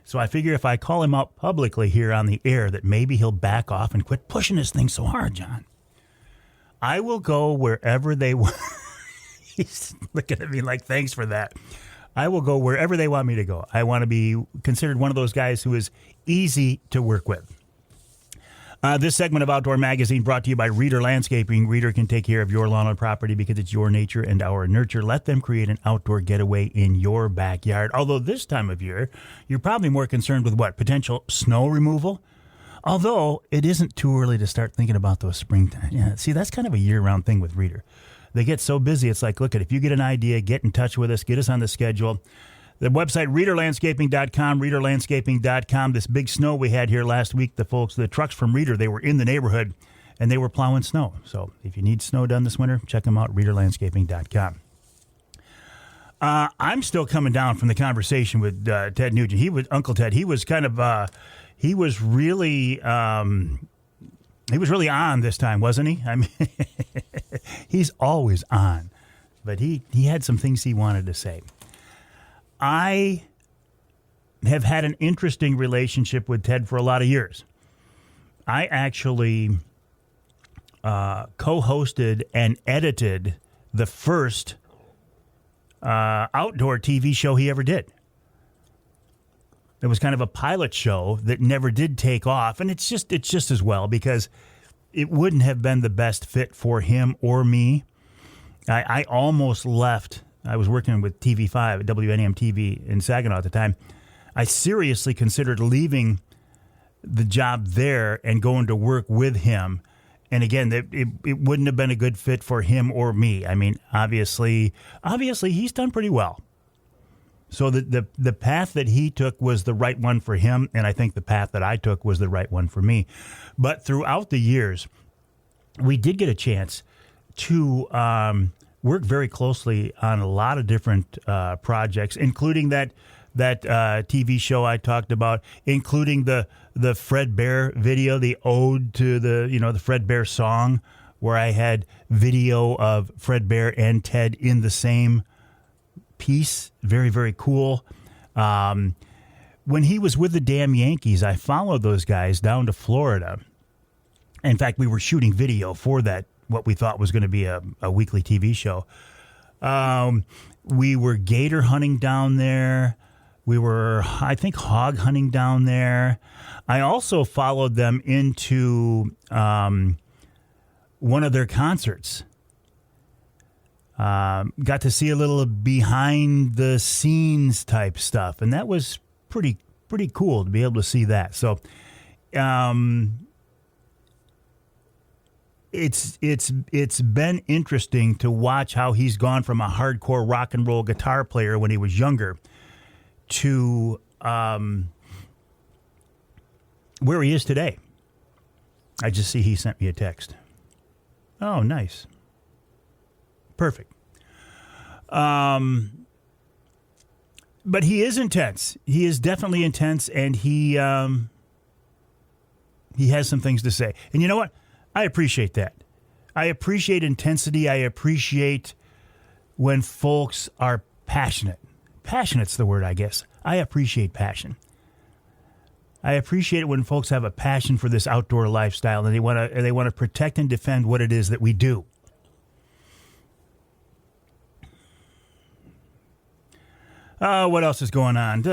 So I figure if I call him out publicly here on the air that maybe he'll back off and quit pushing this thing so hard, John. I will go wherever they want. He's looking at me like, thanks for that. I will go wherever they want me to go. I want to be considered one of those guys who is easy to work with. This segment of Outdoor Magazine brought to you by Reader Landscaping. Reader can take care of your lawn and property because it's your nature and our nurture. Let them create an outdoor getaway in your backyard. Although this time of year, you're probably more concerned with what? Potential snow removal? Although it isn't too early to start thinking about those springtime. Yeah, see, that's kind of a year-round thing with Reader. They get so busy, it's like, look, if you get an idea, get in touch with us, get us on the schedule. The website, readerlandscaping.com, readerlandscaping.com. This big snow we had here last week, the trucks from Reader, they were in the neighborhood, and they were plowing snow. So if you need snow done this winter, check them out, readerlandscaping.com. I'm still coming down from the conversation with Ted Nugent. Uncle Ted, he was kind of, he was really on this time, wasn't he? I mean, he's always on. But he had some things he wanted to say. I have had an interesting relationship with Ted for a lot of years. I actually co-hosted and edited the first outdoor TV show he ever did. It was kind of a pilot show that never did take off, and it's just as well because it wouldn't have been the best fit for him or me. I almost left. I was working with TV5 at WNAM TV in Saginaw at the time. I seriously considered leaving the job there and going to work with him. And again, it wouldn't have been a good fit for him or me. I mean, obviously he's done pretty well. So the path that he took was the right one for him, and I think the path that I took was the right one for me. But throughout the years, we did get a chance to work very closely on a lot of different projects, including that TV show I talked about, including the Fred Bear video, the ode to the Fred Bear song, where I had video of Fred Bear and Ted in the same piece. Very, very cool. When he was with the damn Yankees, I followed those guys down to Florida. In fact, we were shooting video for that, what we thought was going to be a weekly TV show. We were gator hunting down there. We were, I think, hog hunting down there. I also followed them into one of their concerts. Got to see a little behind the scenes type stuff, and that was pretty cool to be able to see that. So, it's been interesting to watch how he's gone from a hardcore rock and roll guitar player when he was younger to where he is today. I just see he sent me a text. Oh, nice. Perfect. But he is intense. He is definitely intense, and he has some things to say. And you know what? I appreciate that. I appreciate intensity. I appreciate when folks are passionate. Passionate's the word, I guess. I appreciate passion. I appreciate it when folks have a passion for this outdoor lifestyle and they want to protect and defend what it is that we do. What else is going on?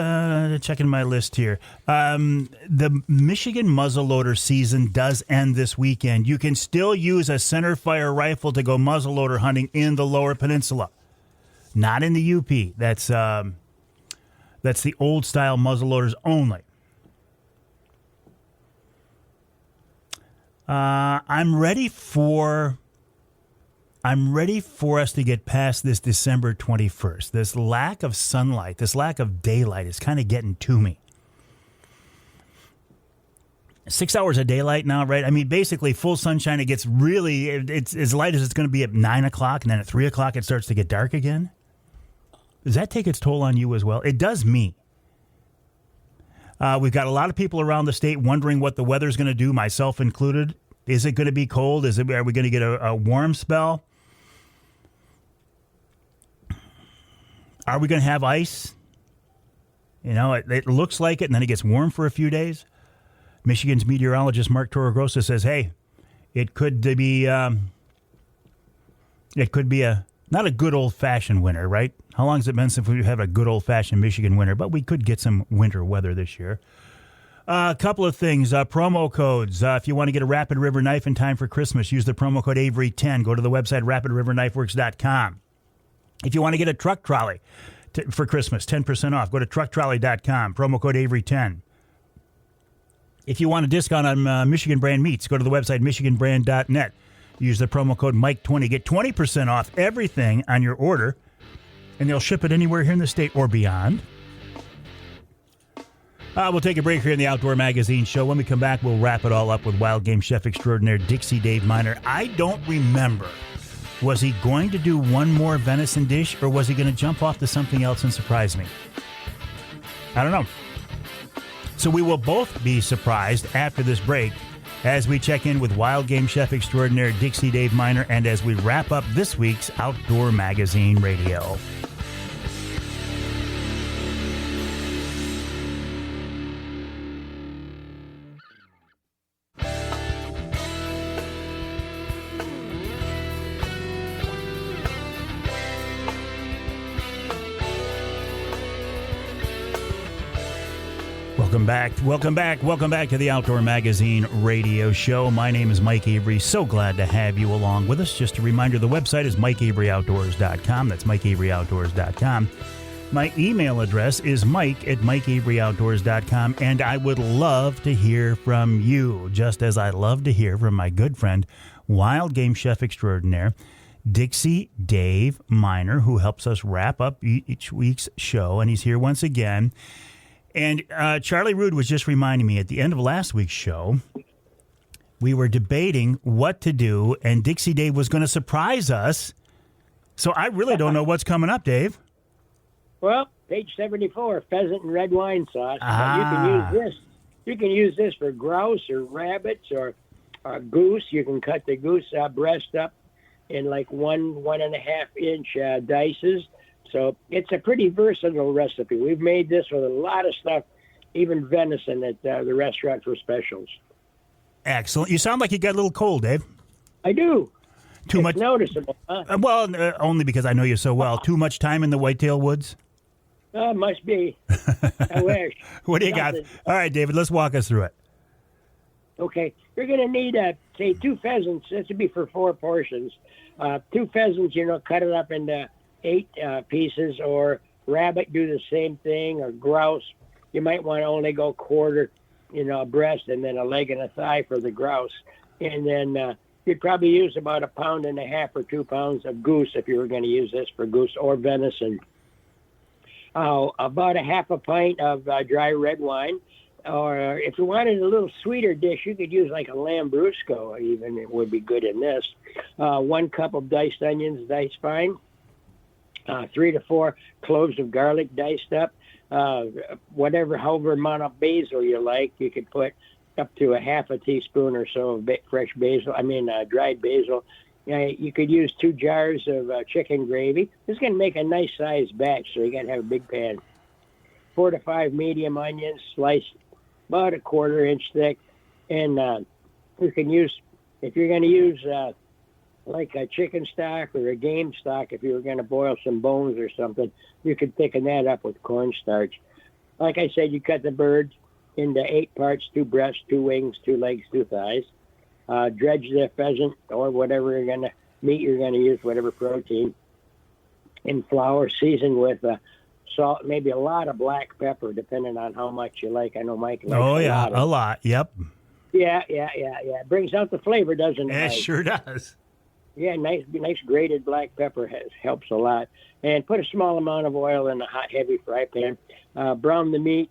Checking my list here. The Michigan muzzleloader season does end this weekend. You can still use a centerfire rifle to go muzzleloader hunting in the Lower Peninsula. Not in the UP. That's the old style muzzleloaders only. I'm ready for us to get past this December 21st. This lack of sunlight, this lack of daylight is kind of getting to me. 6 hours of daylight now, right? I mean, basically full sunshine. It gets it's as light as it's going to be at 9 o'clock, and then at 3 o'clock it starts to get dark again. Does that take its toll on you as well? It does me. We've got a lot of people around the state wondering what the weather's going to do, myself included. Is it going to be cold? Are we going to get a warm spell? Are we going to have ice? You know, it looks like it, and then it gets warm for a few days. Michigan's meteorologist Mark Torregrossa says, hey, it could be not a good old-fashioned winter, right? How long has it been since we've had a good old-fashioned Michigan winter? But we could get some winter weather this year. A couple of things. Promo codes. If you want to get a Rapid River knife in time for Christmas, use the promo code Avery10. Go to the website rapidriverknifeworks.com. If you want to get a truck trolley for Christmas, 10% off, go to trucktrolley.com. Promo code Avery10. If you want a discount on Michigan brand meats, go to the website michiganbrand.net. Use the promo code Mike20. Get 20% off everything on your order, and they'll ship it anywhere here in the state or beyond. We'll take a break here in the Outdoor Magazine show. When we come back, we'll wrap it all up with wild game chef extraordinaire Dixie Dave Minar. I don't remember. Was he going to do one more venison dish, or was he going to jump off to something else and surprise me? I don't know. So we will both be surprised after this break as we check in with wild game chef extraordinaire Dixie Dave Minar and as we wrap up this week's Outdoor Magazine Radio. Welcome back to the Outdoor Magazine radio show. My name is Mike Avery. So glad to have you along with us. Just a reminder, the website is MikeAveryOutdoors.com. That's MikeAveryOutdoors.com. My email address is Mike@MikeAveryOutdoors.com, and I would love to hear from you, just as I love to hear from my good friend, wild game chef extraordinaire, Dixie Dave Minar, who helps us wrap up each week's show, and he's here once again. And Charlie Rood was just reminding me at the end of last week's show, we were debating what to do, and Dixie Dave was going to surprise us. So I really don't know what's coming up, Dave. Well, page 74, pheasant and red wine sauce. You can use this. You can use this for grouse or rabbits or goose. You can cut the goose breast up in like 1.5 inch dices. So it's a pretty versatile recipe. We've made this with a lot of stuff, even venison at the restaurant for specials. Excellent. You sound like you got a little cold, Dave. I do. Too it's much noticeable, huh? Well, only because I know you so well. Too much time in the whitetail woods? Must be. I wish. What do you got? All right, David, let's walk us through it. Okay. You're going to need, say, 2 pheasants. This would be for 4 portions. 2 pheasants, cut it up into 8 pieces, or rabbit, do the same thing, or grouse. You might want to only go quarter, a breast and then a leg and a thigh for the grouse. And then you'd probably use about 1.5 pounds or 2 pounds of goose if you were going to use this for goose or venison. About 1/2 pint of dry red wine. Or if you wanted a little sweeter dish, you could use like a Lambrusco even. It would be good in this. 1 cup of diced onions, diced fine. 3 to 4 cloves of garlic diced up. However amount of basil you like. You could put up to 1/2 teaspoon or so of fresh basil. Dried basil. You could use 2 jars of chicken gravy. This is going to make a nice sized batch, so you got to have a big pan. 4 to 5 medium onions, sliced about 1/4 inch thick. And you can use, if you're going to use like a chicken stock or a game stock, if you were going to boil some bones or something, you could thicken that up with cornstarch. Like I said, you cut the bird into 8 parts, 2 breasts, 2 wings, 2 legs, 2 thighs. Dredge the pheasant or whatever meat you're going to use, whatever protein, in flour, seasoned with salt, maybe a lot of black pepper, depending on how much you like. I know Mike likes a lot. Yep. Yeah. It brings out the flavor, doesn't it? It sure does. Yeah, nice grated black pepper helps a lot. And put a small amount of oil in a hot, heavy fry pan. Brown the meat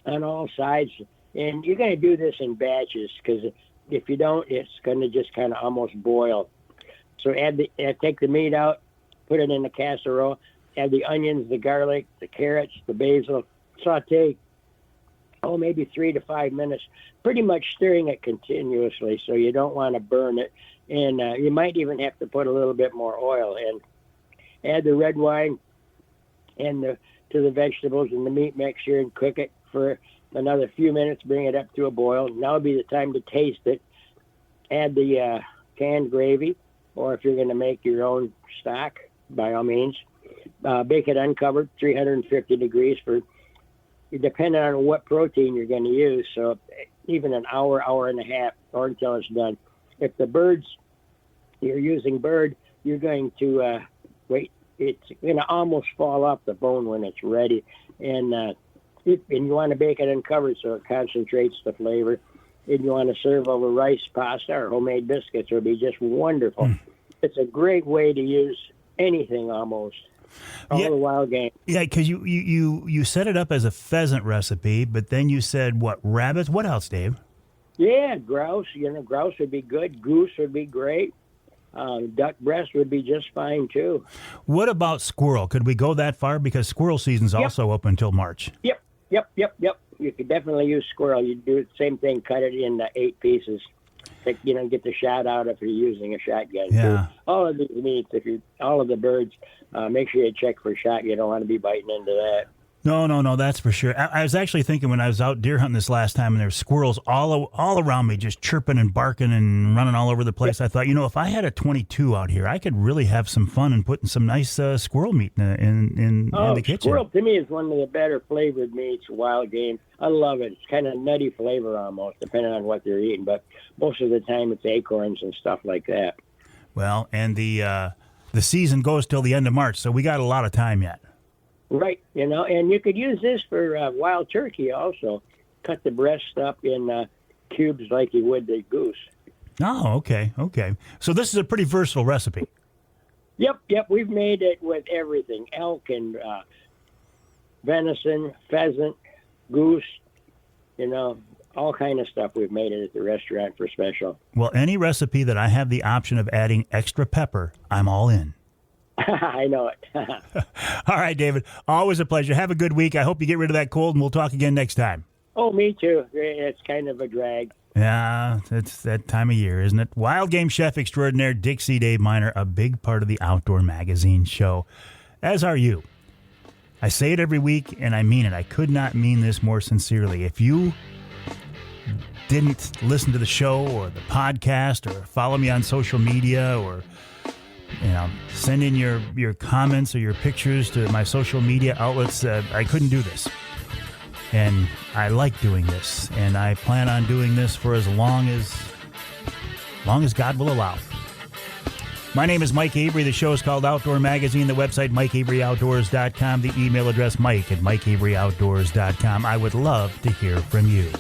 on all sides. And you're going to do this in batches, because if you don't, it's going to just kind of almost boil. So take the meat out, put it in the casserole, add the onions, the garlic, the carrots, the basil, saute, maybe 3 to 5 minutes, pretty much stirring it continuously so you don't want to burn it. And you might even have to put a little bit more oil in. Add the red wine to the vegetables and the meat mixture and cook it for another few minutes, bring it up to a boil. Now would be the time to taste it. Add the canned gravy, or if you're going to make your own stock, by all means. Bake it uncovered, 350 degrees depending on what protein you're going to use. So even an hour, hour and a half, or until it's done. If you're using bird, you're going to wait. It's going to almost fall off the bone when it's ready. And you want to bake it uncovered so it concentrates the flavor. And you want to serve over rice, pasta, or homemade biscuits. It would be just wonderful. It's a great way to use anything almost. All the wild game. Yeah, because you set it up as a pheasant recipe, but then you said, what, rabbits? What else, Dave? Yeah, grouse. Grouse would be good. Goose would be great. Duck breast would be just fine, too. What about squirrel? Could we go that far? Because squirrel season's also up until March. Yep. You could definitely use squirrel. You do the same thing, cut it into 8 pieces. Get the shot out if you're using a shotgun. Yeah. Too. All of these meats, all of the birds, make sure you check for shot. You don't want to be biting into that. No, that's for sure. I was actually thinking when I was out deer hunting this last time and there were squirrels all around me just chirping and barking and running all over the place, I thought, if I had a 22 out here, I could really have some fun and putting some nice squirrel meat in the kitchen. Squirrel to me is one of the better flavored meats, wild game. I love it. It's kind of nutty flavor almost, depending on what they're eating. But most of the time it's acorns and stuff like that. Well, and the season goes till the end of March, so we got a lot of time yet. Right, and you could use this for wild turkey also. Cut the breast up in cubes like you would the goose. Oh, okay. So this is a pretty versatile recipe. Yep. We've made it with everything: elk and venison, pheasant, goose. All kind of stuff. We've made it at the restaurant for special. Well, any recipe that I have the option of adding extra pepper, I'm all in. I know it. All right, David. Always a pleasure. Have a good week. I hope you get rid of that cold, and we'll talk again next time. Oh, me too. It's kind of a drag. Yeah, it's that time of year, isn't it? Wild game chef extraordinaire Dixie Dave Minar, a big part of the Outdoor Magazine show, as are you. I say it every week, and I mean it. I could not mean this more sincerely. If you didn't listen to the show or the podcast or follow me on social media or send in your comments or your pictures to my social media outlets, I couldn't do this. And I like doing this, and I plan on doing this for as long as God will allow. My name is Mike Avery. The show is called Outdoor Magazine. The website, MikeAveryOutdoors.com. The email address, Mike@MikeAveryOutdoors.com. I would love to hear from you.